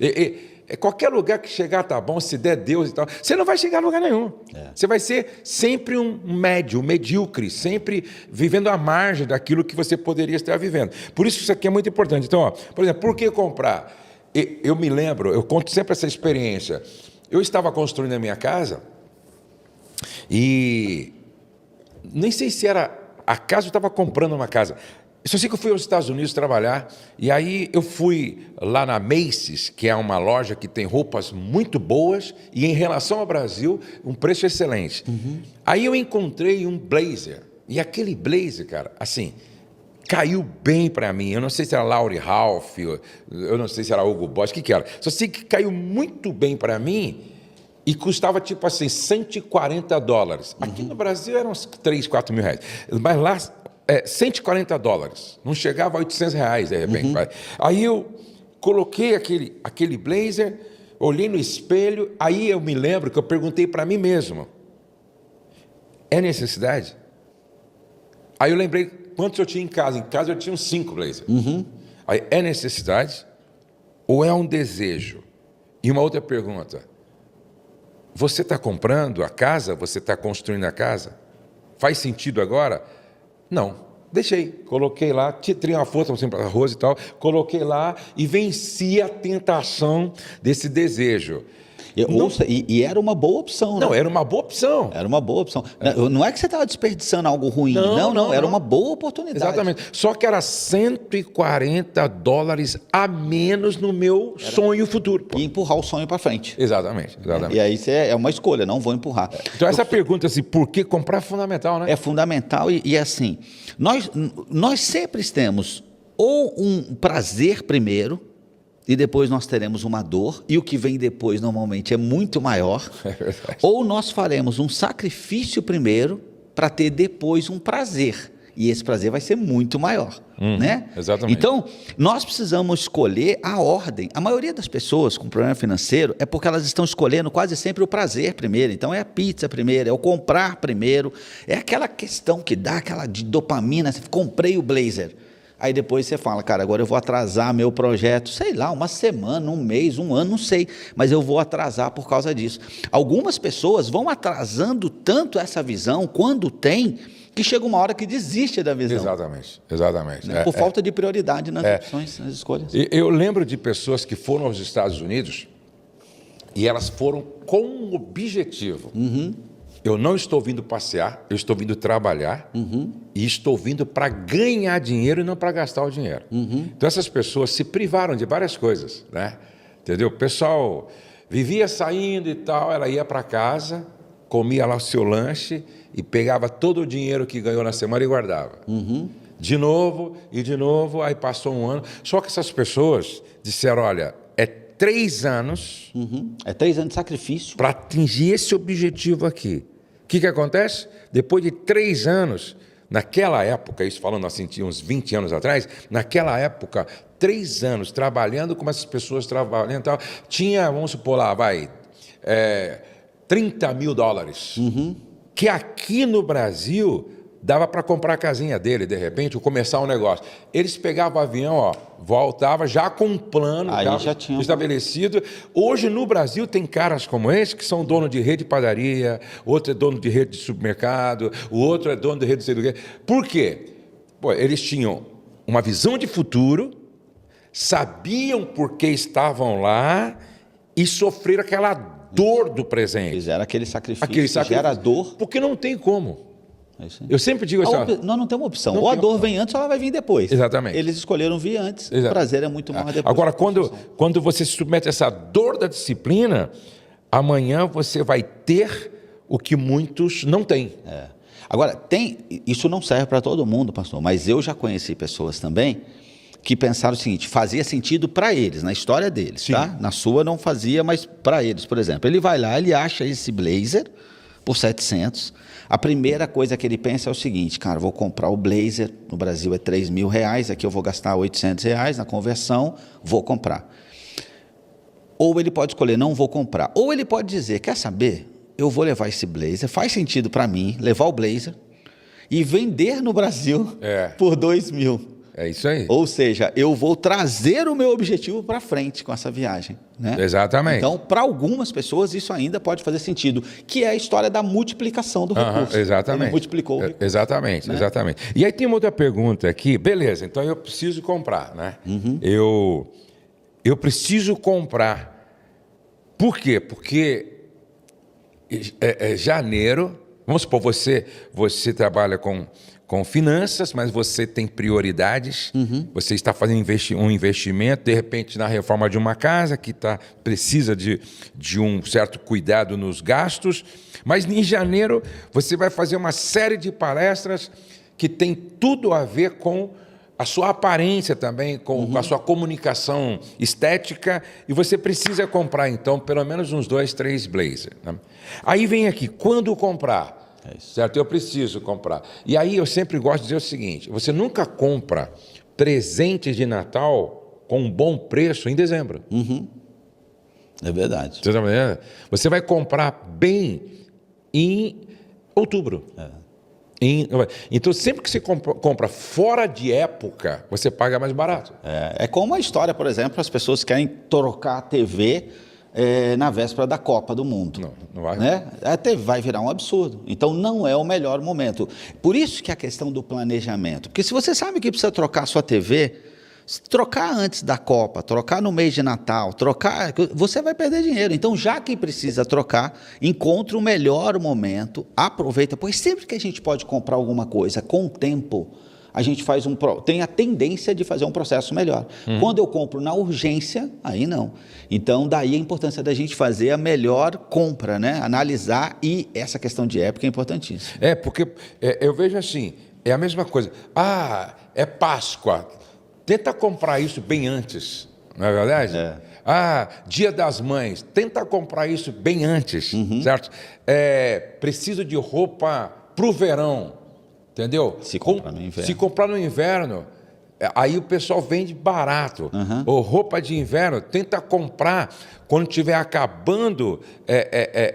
Qualquer lugar que chegar tá bom, se der Deus e tal, você não vai chegar a lugar nenhum. Você vai ser sempre um médio, um medíocre, sempre vivendo à margem daquilo que você poderia estar vivendo. Por isso aqui é muito importante. Então, por exemplo, por que comprar? Eu me lembro, eu conto sempre essa experiência. Eu estava construindo a minha casa e nem sei se era a casa, eu estava comprando uma casa. Só sei que eu fui aos Estados Unidos trabalhar, e aí eu fui lá na Macy's, que é uma loja que tem roupas muito boas, e em relação ao Brasil, um preço excelente. Aí eu encontrei um blazer, e aquele blazer, cara, assim, caiu bem para mim. Eu não sei se era Laurie Half, eu não sei se era Hugo Boss, o que era. Só sei que caiu muito bem para mim, e custava tipo assim, $140. Aqui no Brasil eram uns 3, 4 mil reais. Mas lá, $140. Não chegava a R$800, de repente. Aí eu coloquei aquele blazer, olhei no espelho, aí eu me lembro que eu perguntei para mim mesmo, é necessidade? Aí eu lembrei quantos eu tinha em casa. Em casa eu tinha uns 5 blazers. Aí, é necessidade ou é um desejo? E uma outra pergunta, você está comprando a casa? Você está construindo a casa? Faz sentido agora? Não, deixei, coloquei lá, tirei uma foto assim, para arroz e tal, coloquei lá e venci a tentação desse desejo. E era uma boa opção, né? Não, era uma boa opção. Era uma boa opção. Não é que você estava desperdiçando algo ruim, não, era uma boa oportunidade. Exatamente, só que era $140 a menos no meu sonho futuro. E empurrar o sonho para frente. Exatamente. E aí é uma escolha, não vou empurrar. Então essa pergunta assim, por que comprar é fundamental, né? É fundamental e assim, nós sempre temos ou um prazer primeiro, e depois nós teremos uma dor, e o que vem depois normalmente é muito maior, ou nós faremos um sacrifício primeiro para ter depois um prazer, e esse prazer vai ser muito maior, né? Exatamente. Então, nós precisamos escolher a ordem. A maioria das pessoas com problema financeiro é porque elas estão escolhendo quase sempre o prazer primeiro. Então, é a pizza primeiro, é o comprar primeiro, é aquela questão que dá aquela de dopamina, você comprei o blazer. Aí depois você fala, cara, agora eu vou atrasar meu projeto, sei lá, uma semana, um mês, um ano, não sei, mas eu vou atrasar por causa disso. Algumas pessoas vão atrasando tanto essa visão, quando tem, que chega uma hora que desiste da visão. Exatamente. Né? Por falta de prioridade nas opções, nas escolhas. Eu lembro de pessoas que foram aos Estados Unidos e elas foram com um objetivo. Eu não estou vindo passear, eu estou vindo trabalhar e estou vindo para ganhar dinheiro e não para gastar o dinheiro. Então essas pessoas se privaram de várias coisas, né? Entendeu? O pessoal vivia saindo e tal, ela ia para casa, comia lá o seu lanche e pegava todo o dinheiro que ganhou na semana e guardava. De novo, aí passou um ano. Só que essas pessoas disseram, olha, 3 anos... É 3 anos de sacrifício. Para atingir esse objetivo aqui. O que acontece? Depois de 3 anos, naquela época, isso falando assim, tinha uns 20 anos atrás, naquela época, 3 anos trabalhando como essas pessoas trabalham, tal, tinha, vamos supor lá, $30 mil, que aqui no Brasil dava para comprar a casinha dele, de repente, ou começar um negócio. Eles pegavam o avião, voltava já com um plano já tinha estabelecido. Hoje, no Brasil, tem caras como esse que são dono de rede de padaria, outro é dono de rede de supermercado, o outro é dono de rede de sei do quê. Por quê? Pô, eles tinham uma visão de futuro, sabiam por que estavam lá e sofreram aquela dor do presente. Fizeram aquele sacrifício que gera dor. Porque não tem como. É isso aí. Eu sempre digo assim... Nós não temos uma opção. Ou a dor vem antes ou ela vai vir depois. Exatamente. Eles escolheram vir antes. Exato. O prazer é muito maior depois. Agora, quando você se submete a essa dor da disciplina, amanhã você vai ter o que muitos não têm. Agora, isso não serve para todo mundo, pastor, mas eu já conheci pessoas também que pensaram o seguinte: fazia sentido para eles, na história deles, Sim. tá? Na sua não fazia, mas para eles, por exemplo. Ele vai lá, ele acha esse blazer por 700. A primeira coisa que ele pensa é o seguinte: cara, vou comprar o blazer, no Brasil é R$3.000, aqui eu vou gastar R$800 na conversão, vou comprar. Ou ele pode escolher, não vou comprar. Ou ele pode dizer, quer saber? Eu vou levar esse blazer, faz sentido para mim, levar o blazer e vender no Brasil por R$2.000. É isso aí. Ou seja, eu vou trazer o meu objetivo para frente com essa viagem, né? Exatamente. Então, para algumas pessoas, isso ainda pode fazer sentido, que é a história da multiplicação do recurso. Exatamente. Ele multiplicou o recurso. Exatamente, né? exatamente. E aí tem uma outra pergunta aqui. Beleza, então eu preciso comprar, né? Eu preciso comprar. Por quê? Porque janeiro, vamos supor, você trabalha com finanças, mas você tem prioridades, você está fazendo um investimento, de repente, na reforma de uma casa que precisa de um certo cuidado nos gastos, mas em janeiro você vai fazer uma série de palestras que tem tudo a ver com a sua aparência também, com a sua comunicação estética, e você precisa comprar, então, pelo menos uns 2, 3 blazers. Né? Aí vem aqui, quando comprar? Certo? Eu preciso comprar. E aí eu sempre gosto de dizer o seguinte: você nunca compra presentes de Natal com um bom preço em dezembro. É verdade. Você está entendendo? Você vai comprar bem em outubro. Então, sempre que você compra fora de época, você paga mais barato. É como a história, por exemplo, as pessoas querem trocar a TV na véspera da Copa do Mundo. Não vai. Né? Até vai virar um absurdo. Então, não é o melhor momento. Por isso que a questão do planejamento. Porque se você sabe que precisa trocar a sua TV, trocar antes da Copa, trocar no mês de Natal, você vai perder dinheiro. Então, já que precisa trocar, encontre o melhor momento, aproveita, pois sempre que a gente pode comprar alguma coisa com tempo, a gente tem a tendência de fazer um processo melhor. Quando eu compro na urgência, aí não. Então, daí a importância da gente fazer a melhor compra, né? Analisar, e essa questão de época é importantíssima. Porque eu vejo assim, é a mesma coisa. É Páscoa, tenta comprar isso bem antes, não é verdade? Dia das Mães, tenta comprar isso bem antes, certo? Preciso de roupa para o verão. Entendeu? Se comprar no inverno. Aí o pessoal vende barato. Ou roupa de inverno, tenta comprar quando estiver acabando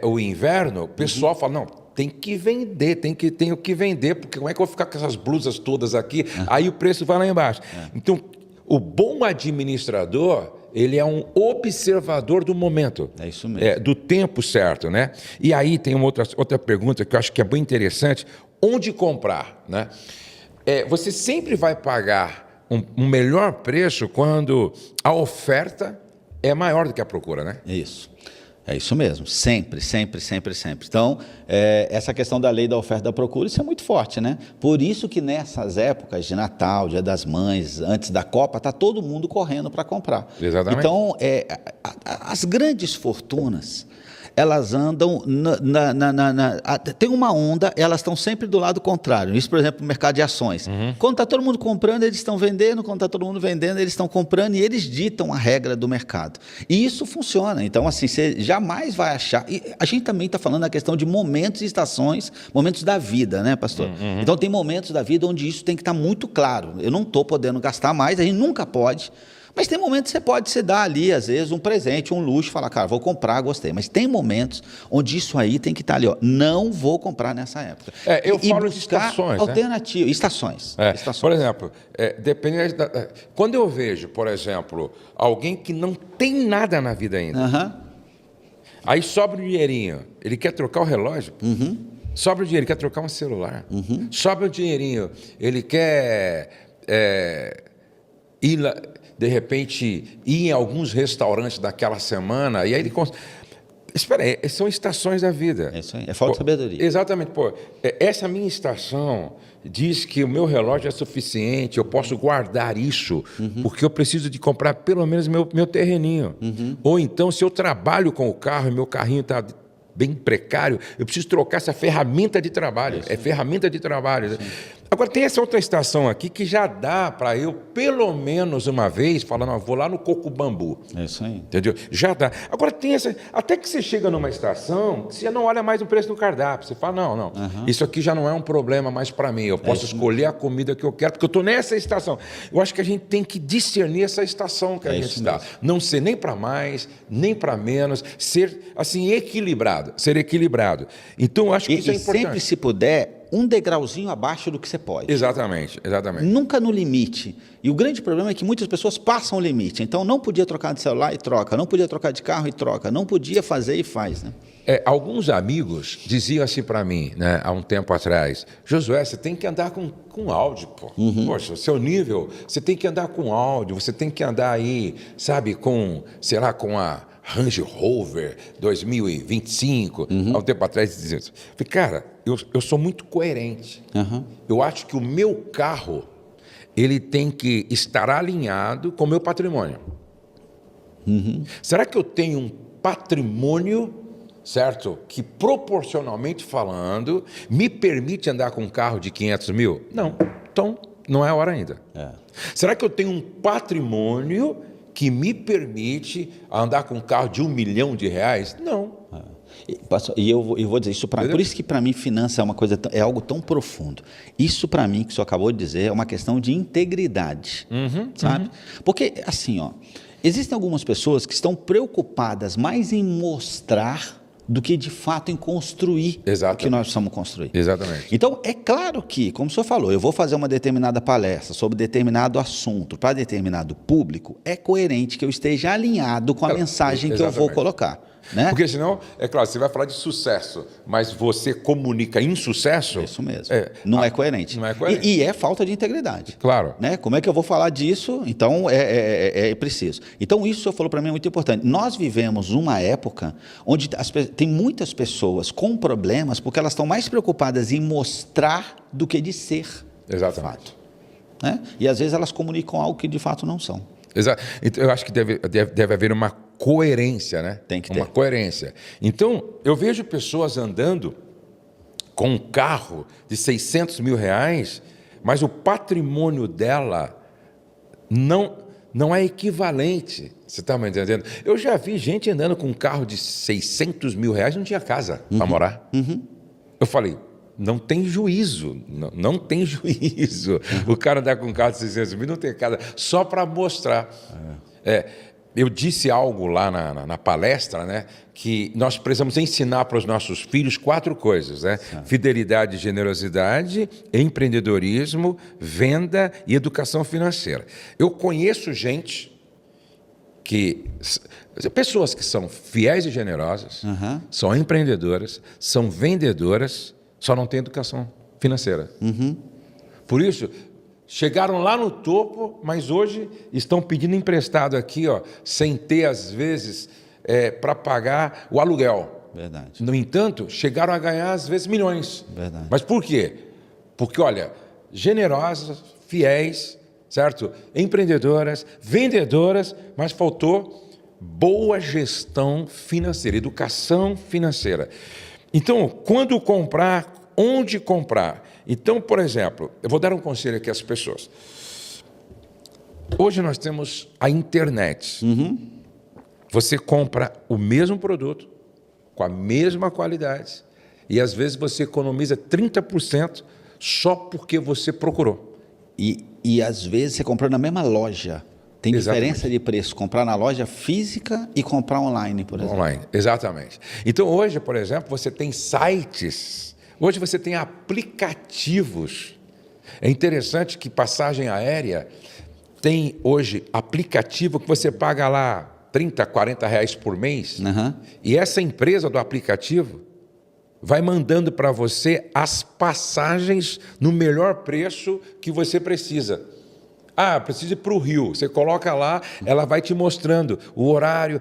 o inverno, o pessoal fala, não, tem que vender, tenho que vender, porque como é que eu vou ficar com essas blusas todas aqui? Aí o preço vai lá embaixo. Então, o bom administrador, ele é um observador do momento. É isso mesmo. Do tempo certo, né? E aí tem uma outra pergunta que eu acho que é bem interessante. Onde comprar, né? Você sempre vai pagar um melhor preço quando a oferta é maior do que a procura, né? É isso mesmo, sempre. Então, essa questão da lei da oferta e da procura, isso é muito forte, né? Por isso que nessas épocas de Natal, Dia das Mães, antes da Copa, está todo mundo correndo para comprar. Exatamente. Então, as grandes fortunas, elas andam tem uma onda, elas estão sempre do lado contrário. Isso, por exemplo, no mercado de ações. Quando está todo mundo comprando, eles estão vendendo. Quando está todo mundo vendendo, eles estão comprando, e eles ditam a regra do mercado. E isso funciona. Então, assim, você jamais vai achar... E a gente também está falando da questão de momentos e estações, momentos da vida, né, pastor? Então, tem momentos da vida onde isso tem que estar muito claro. Eu não estou podendo gastar mais, a gente nunca pode. Mas tem momentos que você pode se dar ali, às vezes, um presente, um luxo, falar, cara, vou comprar, gostei. Mas tem momentos onde isso aí tem que estar ali, ó, não vou comprar nessa época. Eu falo de estações, alternativa, né? Estações. Por exemplo, dependendo quando eu vejo, por exemplo, alguém que não tem nada na vida ainda, aí sobra o dinheirinho, ele quer trocar o relógio, sobra o dinheiro, ele quer trocar um celular, sobra o dinheirinho, ele quer ir lá, de repente, ir em alguns restaurantes daquela semana, e aí ele... Espera aí, são estações da vida. É isso aí, é falta de sabedoria. Exatamente. Essa minha estação diz que o meu relógio é suficiente, eu posso guardar isso, porque eu preciso de comprar pelo menos meu terreninho. Ou então, se eu trabalho com o carro e meu carrinho está bem precário, eu preciso trocar essa ferramenta de trabalho. Ferramenta de trabalho. Agora, tem essa outra estação aqui que já dá para eu, pelo menos uma vez, falar, não, vou lá no Coco Bambu. É isso aí. Entendeu? Já dá. Agora, tem essa... Até que você chega numa estação, você não olha mais o preço do cardápio. Você fala, não, isso aqui já não é um problema mais para mim. Eu posso escolher a comida que eu quero, porque eu estou nessa estação. Eu acho que a gente tem que discernir essa estação que a gente está. Não ser nem para mais, nem para menos. Ser, assim, equilibrado. Ser equilibrado. Então, eu acho que isso é importante. E sempre, se puder, um degrauzinho abaixo do que você pode. Exatamente. Nunca no limite. E o grande problema é que muitas pessoas passam o limite. Então, não podia trocar de celular e troca. Não podia trocar de carro e troca. Não podia fazer e faz, né? Alguns amigos diziam assim para mim, né, há um tempo atrás, Josué, você tem que andar com áudio, pô. Poxa, o seu nível, você tem que andar com áudio, você tem que andar aí, sabe, com, sei lá, com a Range Rover 2025, há um tempo atrás dizia isso. Falei, cara, eu sou muito coerente. Eu acho que o meu carro, ele tem que estar alinhado com o meu patrimônio. Será que eu tenho um patrimônio, certo, que proporcionalmente falando, me permite andar com um carro de 500 mil? Não. Então, não é a hora ainda. Será que eu tenho um patrimônio que me permite andar com um carro de R$1 milhão? Não. E eu vou dizer isso por isso que para mim finança é uma coisa, é algo tão profundo. Isso para mim que o senhor acabou de dizer é uma questão de integridade, sabe? Porque assim, ó, existem algumas pessoas que estão preocupadas mais em mostrar do que de fato em construir o que nós precisamos construir. Exatamente. Então, é claro que, como o senhor falou, eu vou fazer uma determinada palestra sobre determinado assunto para determinado público, é coerente que eu esteja alinhado com a mensagem que eu vou colocar. Né? Porque senão, é claro, você vai falar de sucesso, mas você comunica insucesso... Isso mesmo. Não é coerente. Não é coerente. E é falta de integridade. Claro. Né? Como é que eu vou falar disso? Então, é preciso. Então, isso que o senhor falou para mim é muito importante. Nós vivemos uma época onde tem muitas pessoas com problemas porque elas estão mais preocupadas em mostrar do que de ser. Exatamente. De fato. Né? E às vezes elas comunicam algo que de fato não são. Exato. Então, eu acho que deve haver uma coerência, né? Tem que ter. Uma coerência. Então, eu vejo pessoas andando com um carro de R$600 mil, mas o patrimônio dela não é equivalente. Você está me entendendo? Eu já vi gente andando com um carro de R$600 mil e não tinha casa para morar. Eu falei, não tem juízo, não tem juízo. O cara andar com um carro de 600 mil, não tem casa, só para mostrar. Eu disse algo lá na palestra, né, que nós precisamos ensinar para os nossos filhos 4 coisas, né? Fidelidade, generosidade, empreendedorismo, venda e educação financeira. Eu conheço pessoas que são fiéis e generosas, são empreendedoras, são vendedoras, só não tem educação financeira. Por isso, chegaram lá no topo, mas hoje estão pedindo emprestado aqui, ó, sem ter, às vezes, para pagar o aluguel. Verdade. No entanto, chegaram a ganhar, às vezes, milhões. Verdade. Mas por quê? Porque, olha, generosas, fiéis, certo? Empreendedoras, vendedoras, mas faltou boa gestão financeira, educação financeira. Então, quando comprar, onde comprar? Então, por exemplo, eu vou dar um conselho aqui às pessoas. Hoje nós temos a internet. Você compra o mesmo produto, com a mesma qualidade, e às vezes você economiza 30% só porque você procurou. E às vezes você comprou na mesma loja. Tem Exatamente. diferença de preço, comprar na loja física e comprar online, por exemplo. Online, exatamente. Então hoje, por exemplo, você tem sites, hoje você tem aplicativos. É interessante que passagem aérea tem hoje aplicativo que você paga lá 30, 40 reais por mês, e essa empresa do aplicativo vai mandando para você as passagens no melhor preço que você precisa. Precisa ir para o Rio. Você coloca lá, ela vai te mostrando o horário,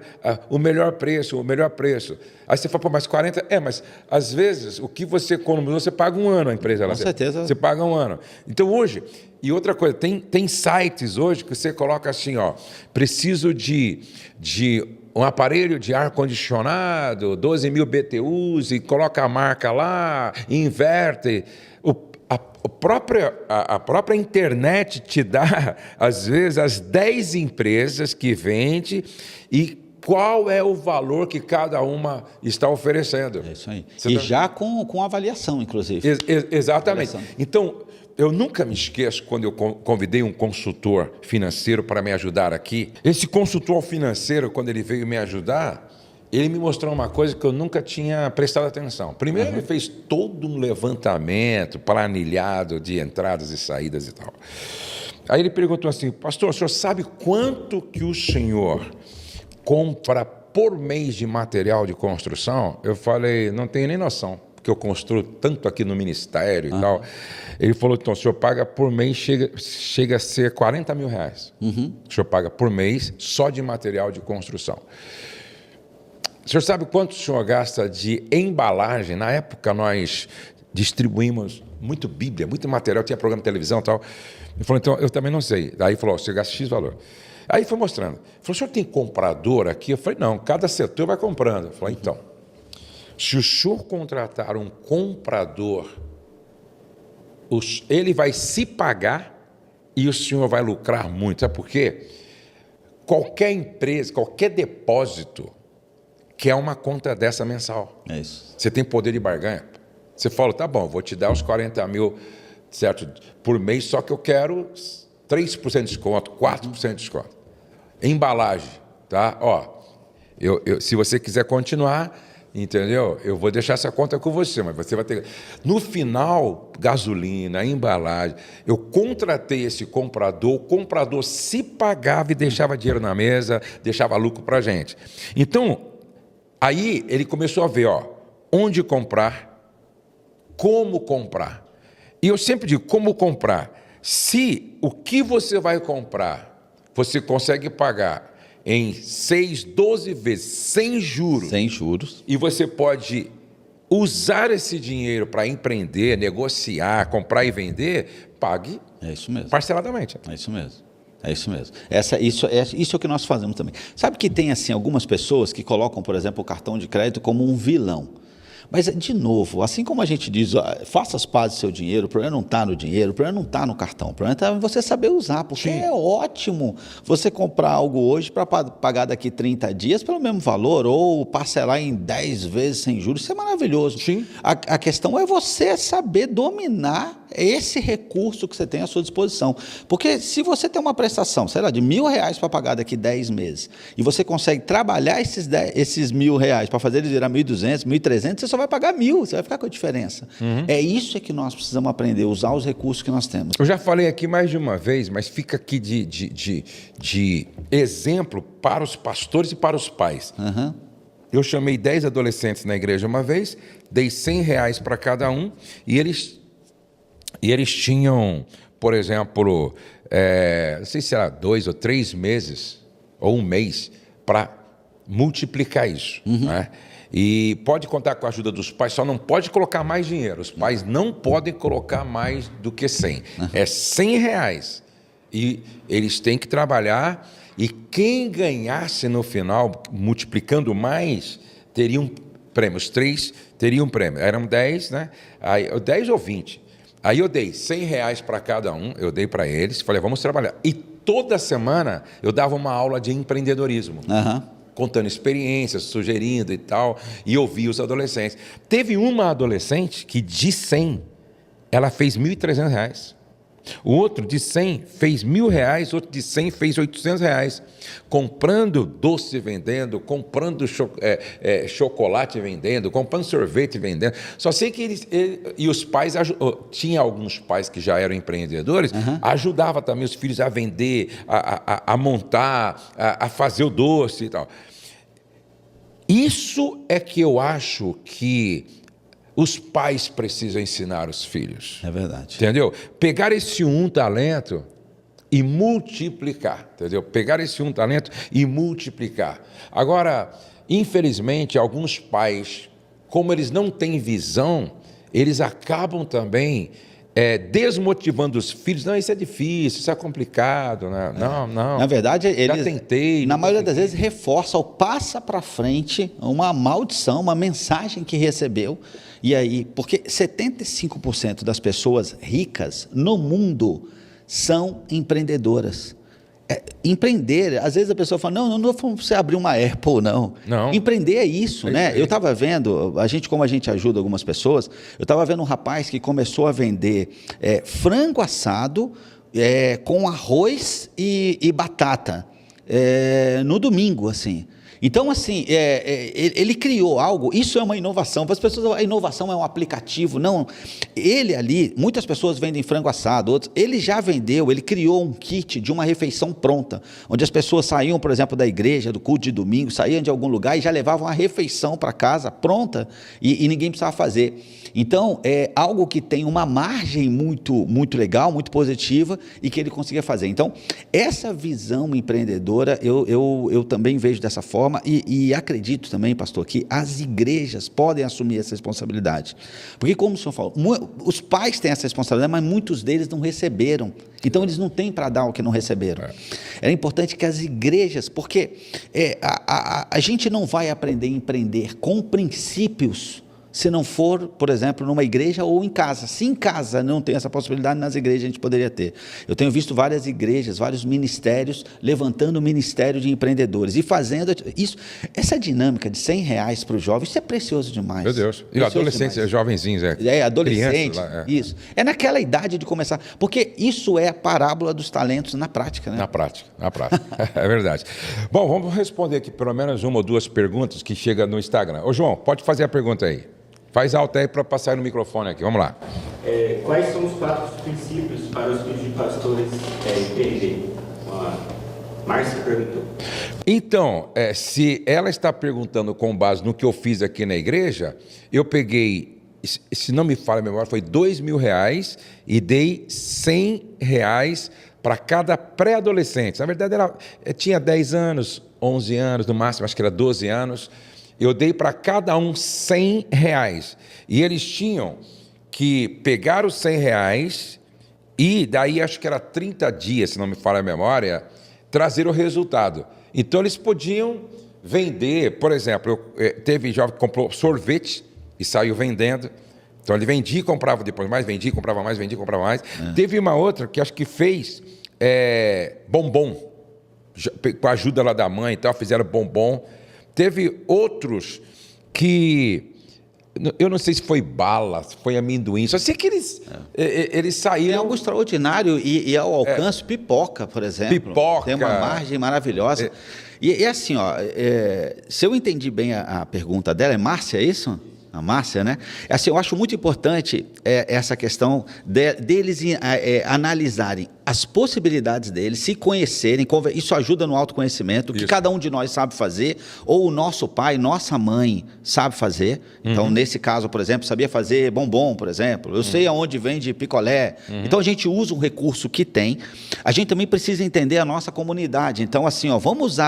o melhor preço, o melhor preço. Aí você fala, mas 40... mas às vezes o que você economizou, você paga um ano a empresa. Com certeza. Você paga um ano. Então hoje, e outra coisa, tem sites hoje que você coloca assim, preciso de um aparelho de ar-condicionado, 12.000 BTUs, e coloca a marca lá, inverte. A própria internet te dá, às vezes, as 10 empresas que vende e qual é o valor que cada uma está oferecendo. É isso aí. Já com avaliação, inclusive. Exatamente. Então, eu nunca me esqueço quando eu convidei um consultor financeiro para me ajudar aqui. Esse consultor financeiro, quando ele veio me ajudar, ele me mostrou uma coisa que eu nunca tinha prestado atenção. Primeiro, ele fez todo um levantamento planilhado de entradas e saídas e tal. Aí ele perguntou assim, pastor, o senhor sabe quanto que o senhor compra por mês de material de construção? Eu falei, não tenho nem noção, porque eu construo tanto aqui no ministério e tal. Ele falou, então, o senhor paga por mês, chega a ser 40 mil reais. O senhor paga por mês só de material de construção. O senhor sabe quanto o senhor gasta de embalagem? Na época nós distribuímos muito Bíblia, muito material, tinha programa de televisão e tal. Ele falou, então, eu também não sei. Aí ele falou, você gasta X valor. Aí foi mostrando. Ele falou, o senhor tem comprador aqui? Eu falei, não, cada setor vai comprando. Eu falei, então, se o senhor contratar um comprador, ele vai se pagar e o senhor vai lucrar muito. Sabe por quê? Qualquer empresa, qualquer depósito quer uma conta dessa mensal. É isso. Você tem poder de barganha. Você fala, tá bom, vou te dar os 40 mil, certo, por mês, só que eu quero 3% de desconto, 4% de desconto. Embalagem, tá? Se você quiser continuar, entendeu? Eu vou deixar essa conta com você, mas você vai ter... No final, gasolina, embalagem, eu contratei esse comprador, o comprador se pagava e deixava dinheiro na mesa, deixava lucro para a gente. Então, aí ele começou a ver, onde comprar, como comprar. E eu sempre digo, como comprar? Se o que você vai comprar, você consegue pagar em 6, 12 vezes, sem juros. Sem juros. E você pode usar esse dinheiro para empreender, negociar, comprar e vender, pague parceladamente. É isso mesmo. É isso mesmo. Isso é o que nós fazemos também. Sabe que tem assim algumas pessoas que colocam, por exemplo, o cartão de crédito como um vilão. Mas, de novo, assim como a gente diz, faça as pazes do seu dinheiro, o problema não está no dinheiro, o problema não está no cartão, o problema está em você saber usar, porque é ótimo você comprar algo hoje para pagar daqui 30 dias pelo mesmo valor, ou parcelar em 10 vezes sem juros, isso é maravilhoso. Sim. A questão é você saber dominar esse recurso que você tem à sua disposição. Porque se você tem uma prestação, sei lá, de R$1.000 para pagar daqui 10 meses, e você consegue trabalhar esses R$1.000 para fazer eles virar 1.200, 1.300, você só vai pagar 1.000, você vai ficar com a diferença. É isso que nós precisamos aprender, usar os recursos que nós temos. Eu já falei aqui mais de uma vez, mas fica aqui de exemplo para os pastores e para os pais. Eu chamei 10 adolescentes na igreja uma vez, dei R$100 para cada um, e eles tinham, por exemplo, não sei se era 2 ou 3 meses, ou um mês, para multiplicar isso. Né? E pode contar com a ajuda dos pais, só não pode colocar mais dinheiro. Os pais não podem colocar mais do que 100. É R$100. E eles têm que trabalhar E quem ganhasse no final, multiplicando mais, teria um prêmio. Os 3 teriam um prêmio. Eram 10, né? Aí, 10 ou 20. Aí eu dei R$100 para cada um, eu dei para eles, falei, vamos trabalhar. E toda semana eu dava uma aula de empreendedorismo. Contando experiências, sugerindo e tal, e ouvia os adolescentes. Teve uma adolescente que de 100, ela fez R$1.300. O outro de 100 fez R$1.000, outro de 100 fez R$800. Comprando doce vendendo, comprando chocolate vendendo, comprando sorvete vendendo. Só sei que e os pais, tinha alguns pais que já eram empreendedores, ajudava também os filhos a vender, a montar, a fazer o doce e tal. Isso é que eu acho que os pais precisam ensinar os filhos. É verdade. Entendeu? Pegar esse talento e multiplicar. Entendeu? Pegar esse talento e multiplicar. Agora, infelizmente, alguns pais, como eles não têm visão, eles acabam também desmotivando os filhos. Não, isso é difícil, isso é complicado. Né? Não. Na verdade, eles, já tentei. Na maioria das vezes, reforça ou passa para frente uma maldição, uma mensagem que recebeu. E aí, porque 75% das pessoas ricas no mundo são empreendedoras. Empreender, às vezes a pessoa fala, não é para você abrir uma Apple, não. Empreender é isso, né? Eu estava vendo, como a gente ajuda algumas pessoas, eu estava vendo um rapaz que começou a vender frango assado com arroz e batata no domingo, assim. Então, assim, ele criou algo, isso é uma inovação. Para as pessoas, a inovação é um aplicativo. Não, ele ali, muitas pessoas vendem frango assado, outros, ele já vendeu, ele criou um kit de uma refeição pronta, onde as pessoas saíam, por exemplo, da igreja, do culto de domingo, saíam de algum lugar e já levavam a refeição para casa pronta e ninguém precisava fazer. Então, é algo que tem uma margem muito, muito legal, muito positiva e que ele conseguia fazer. Então, essa visão empreendedora, eu também vejo dessa forma e acredito também, pastor, que as igrejas podem assumir essa responsabilidade. Porque, como o senhor falou, os pais têm essa responsabilidade, mas muitos deles não receberam. Então, eles não têm para dar o que não receberam. É importante que as igrejas, porque a gente não vai aprender a empreender com princípios se não for, por exemplo, numa igreja ou em casa. Se em casa não tem essa possibilidade, nas igrejas a gente poderia ter. Eu tenho visto várias igrejas, vários ministérios, levantando o ministério de empreendedores e fazendo isso. Essa dinâmica de R$100 para os jovens, isso é precioso demais. Meu Deus. E adolescentes, jovenzinhos, adolescente, crianças, isso. É naquela idade de começar, porque isso é a parábola dos talentos na prática, né? Na prática. É verdade. Bom, vamos responder aqui pelo menos uma ou duas perguntas que chegam no Instagram. Ô, João, pode fazer a pergunta aí. Faz alto aí para passar no microfone aqui, vamos lá. Quais são os 4 princípios para os filhos de pastores empreender? A Márcia perguntou. Então, se ela está perguntando com base no que eu fiz aqui na igreja, eu peguei, se não me falha a memória, foi R$2.000 e dei R$100 para cada pré-adolescente. Na verdade, ela tinha 10 anos, 11 anos, no máximo, acho que era 12 anos. Eu dei para cada um R$100. E eles tinham que pegar os R$100 e daí acho que era 30 dias, se não me falha a memória, trazer o resultado. Então eles podiam vender, por exemplo, teve jovem que comprou sorvete e saiu vendendo. Então ele vendia e comprava depois mais, vendia e comprava mais, vendia e comprava mais. Teve uma outra que acho que fez bombom, com a ajuda lá da mãe e tal, fizeram bombom. Teve outros que, eu não sei se foi bala, se foi amendoim, só sei que eles saíram... É algo extraordinário e ao alcance, pipoca, por exemplo. Pipoca. Tem uma margem maravilhosa. E assim, se eu entendi bem a pergunta dela, é Márcia, é isso? A Márcia, né? Assim, eu acho muito importante essa questão deles analisarem as possibilidades deles, se conhecerem, isso ajuda no autoconhecimento, o que cada um de nós sabe fazer, ou o nosso pai, nossa mãe sabe fazer. Então, nesse caso, por exemplo, sabia fazer bombom, por exemplo. Eu sei aonde vende picolé. Então, a gente usa um recurso que tem. A gente também precisa entender a nossa comunidade. Então, assim, vamos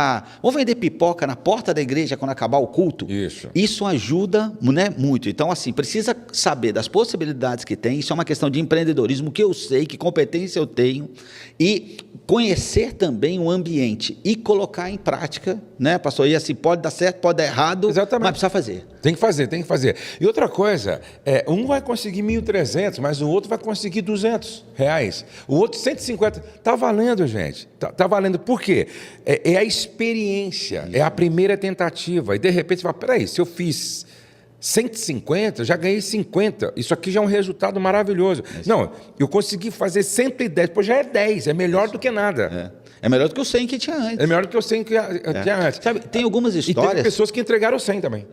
vender pipoca na porta da igreja quando acabar o culto. Isso ajuda, né, muito. Então, assim, precisa saber das possibilidades que tem. Isso é uma questão de empreendedorismo, que eu sei, que competência eu tenho. e conhecer também o ambiente e colocar em prática, né, pastor? E assim, pode dar certo, pode dar errado, Exatamente. mas precisa fazer. Tem que fazer, tem que fazer. E outra coisa, um vai conseguir 1.300, mas o outro vai conseguir R$200. O outro 150. Está valendo, gente. Tá valendo. Por quê? É a experiência, é a primeira tentativa. E de repente você fala, peraí, se eu fiz 150, já ganhei 50. Isso aqui já é um resultado maravilhoso. Não, eu consegui fazer 110, pô, já é 10, é melhor do que nada. É melhor do que o 100 que tinha antes. É melhor do que o 100 que tinha antes. Sabe, tem algumas E histórias... teve pessoas que entregaram 100 também.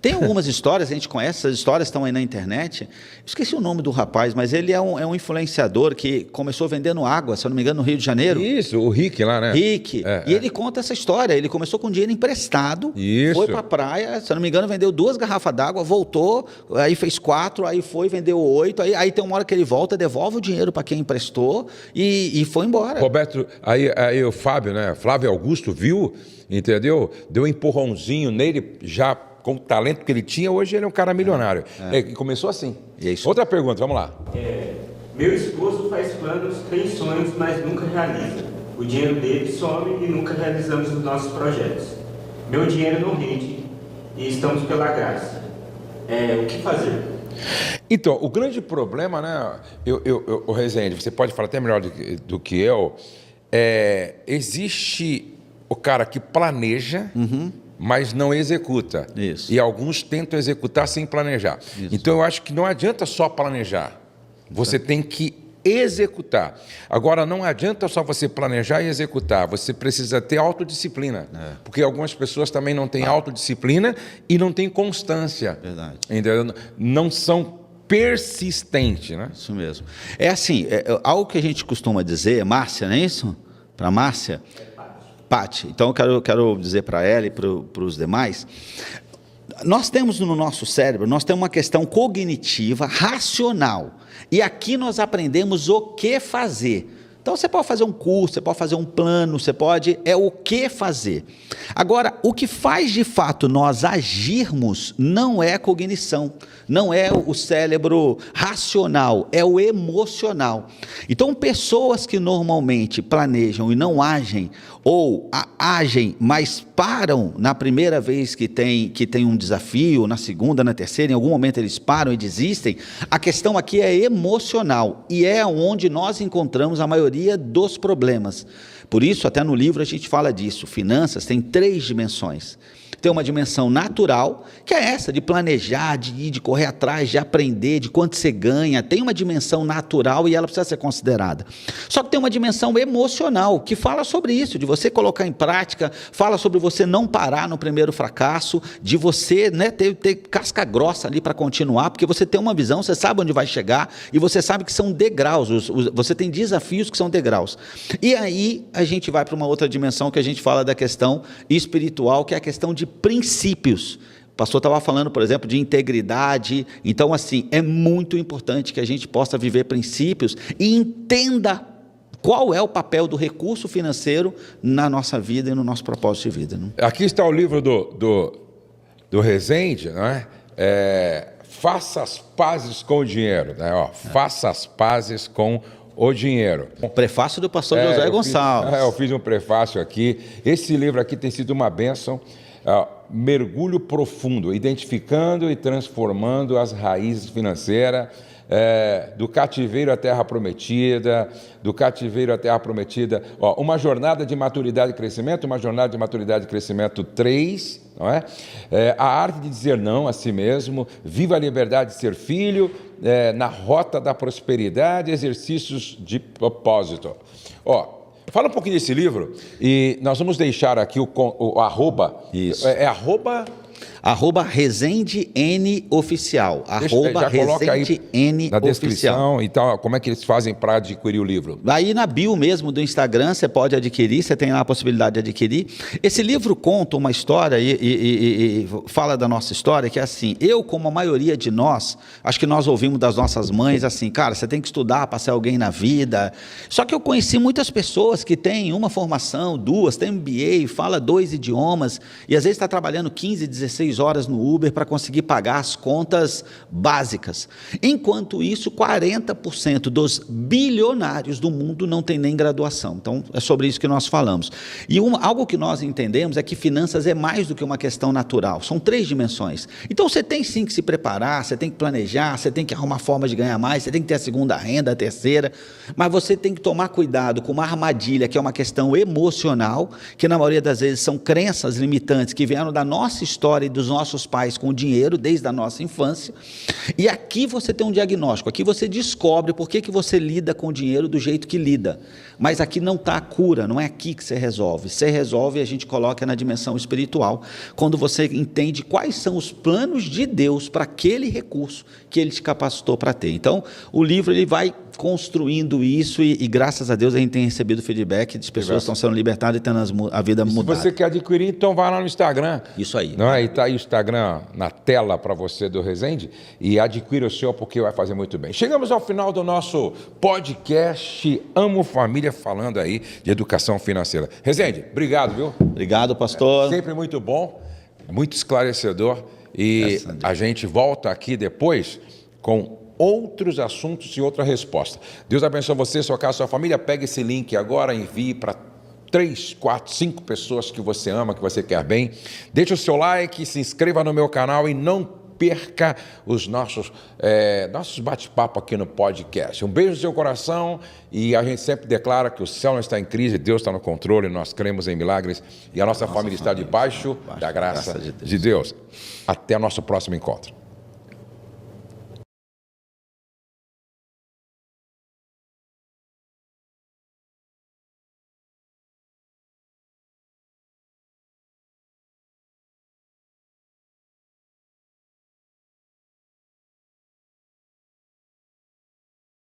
Tem algumas histórias, a gente conhece, essas histórias estão aí na internet. Esqueci o nome do rapaz, mas ele é um influenciador que começou vendendo água, se eu não me engano, no Rio de Janeiro. Isso, o Rick lá, né? Rick. E ele conta essa história. Ele começou com dinheiro emprestado, foi para a praia, se eu não me engano, vendeu 2 garrafas d'água, voltou, aí fez 4, aí foi, vendeu 8, aí tem uma hora que ele volta, devolve o dinheiro para quem emprestou e foi embora. Roberto, aí o Fábio, né? Flávio Augusto viu, entendeu? Deu um empurrãozinho nele, já com o talento que ele tinha, hoje ele é um cara milionário. E começou assim. E é isso. Outra pergunta, vamos lá. Meu esposo faz planos, tem sonhos, mas nunca realiza. O dinheiro dele some e nunca realizamos os nossos projetos. Meu dinheiro não rende e estamos pela graça. O que fazer? Então, o grande problema, né, o Rezende, você pode falar até melhor do que eu, existe o cara que planeja, mas não executa. Isso. E alguns tentam executar sem planejar. Isso. Então, eu acho que não adianta só planejar, você tem que executar. Agora, não adianta só você planejar e executar, você precisa ter autodisciplina, porque algumas pessoas também não têm autodisciplina e não têm constância. Verdade. Entendeu? Não são persistentes, né? Isso mesmo. É assim, algo que a gente costuma dizer, Márcia, não é isso? Para Márcia? Pati. Então eu quero dizer para ela e para os demais, nós temos no nosso cérebro, nós temos uma questão cognitiva, racional, e aqui nós aprendemos o que fazer. Então você pode fazer um curso, você pode fazer um plano, você pode, o que fazer. Agora, o que faz de fato nós agirmos não é a cognição, não é o cérebro racional, é o emocional. Então, pessoas que normalmente planejam e não agem, ou agem, mas param na primeira vez que tem um desafio, na segunda, na terceira, em algum momento eles param e desistem, a questão aqui é emocional, e é onde nós encontramos a maioria dos problemas. Por isso, até no livro a gente fala disso. Finanças tem 3 dimensões. Tem uma dimensão natural, que é essa de planejar, de ir, de correr atrás, de aprender, de quanto você ganha. Tem uma dimensão natural e ela precisa ser considerada. Só que tem uma dimensão emocional, que fala sobre isso, de você colocar em prática, fala sobre você não parar no primeiro fracasso, de você, né, ter casca grossa ali para continuar, porque você tem uma visão, você sabe onde vai chegar e você sabe que são degraus, você tem desafios que são degraus. E aí a gente vai para uma outra dimensão que a gente fala da questão espiritual, que é a questão de princípios. O pastor estava falando, por exemplo, de integridade. Então, assim, é muito importante que a gente possa viver princípios e entenda qual é o papel do recurso financeiro na nossa vida e no nosso propósito de vida. Né? Aqui está o livro do Rezende, não é? Faça as pazes com o dinheiro. Né? Faça as pazes com o dinheiro. O prefácio do pastor José Gonçalves. Eu fiz um prefácio aqui. Esse livro aqui tem sido uma bênção. Mergulho profundo, identificando e transformando as raízes financeiras, do cativeiro à terra prometida, uma jornada de maturidade e crescimento, uma jornada de maturidade e crescimento 3, não é? A arte de dizer não a si mesmo, viva a liberdade de ser filho, na rota da prosperidade, exercícios de propósito. Fala um pouquinho desse livro e nós vamos deixar aqui o arroba. Isso. Arroba Rezende N Oficial. Já coloca aí N na descrição Oficial. e tal, como é que eles fazem para adquirir o livro? Aí na bio mesmo do Instagram você pode adquirir, você tem lá a possibilidade de adquirir. Esse livro conta uma história e fala da nossa história, que é assim, eu como a maioria de nós, acho que nós ouvimos das nossas mães assim, cara, você tem que estudar para ser alguém na vida. Só que eu conheci muitas pessoas que têm uma formação, 2, tem MBA, fala 2 idiomas e às vezes está trabalhando 15, 16 16 horas no Uber para conseguir pagar as contas básicas. Enquanto isso, 40% dos bilionários do mundo não tem nem graduação. Então, é sobre isso que nós falamos. E algo que nós entendemos é que finanças é mais do que uma questão natural. São 3 dimensões. Então, você tem sim que se preparar, você tem que planejar, você tem que arrumar forma de ganhar mais, você tem que ter a segunda renda, a terceira, mas você tem que tomar cuidado com uma armadilha que é uma questão emocional, que na maioria das vezes são crenças limitantes que vieram da nossa história e dos nossos pais com o dinheiro, desde a nossa infância. E aqui você tem um diagnóstico, aqui você descobre por que você lida com o dinheiro do jeito que lida. Mas aqui não está a cura, não é aqui que você resolve. Você resolve e a gente coloca na dimensão espiritual, quando você entende quais são os planos de Deus para aquele recurso que Ele te capacitou para ter. Então, o livro ele vai construindo isso e graças a Deus a gente tem recebido feedback de pessoas que estão sendo libertadas e tendo a vida mudada. Se você quer adquirir, então vai lá no Instagram. Isso aí. Não é? E está aí o Instagram na tela para você do Resende e adquira o seu porque vai fazer muito bem. Chegamos ao final do nosso podcast Amo Família, falando aí de educação financeira. Resende, obrigado, viu? Obrigado, pastor. Sempre muito bom, muito esclarecedor e a gente volta aqui depois com outros assuntos e outra resposta. Deus abençoe você, sua casa, sua família. Pegue esse link agora, envie para 3, 4, 5 pessoas que você ama, que você quer bem. Deixe o seu like, se inscreva no meu canal e não perca os nossos bate-papo aqui no podcast. Um beijo no seu coração e a gente sempre declara que o céu não está em crise, Deus está no controle, nós cremos em milagres e a nossa família está debaixo da graça de Deus. Até o nosso próximo encontro.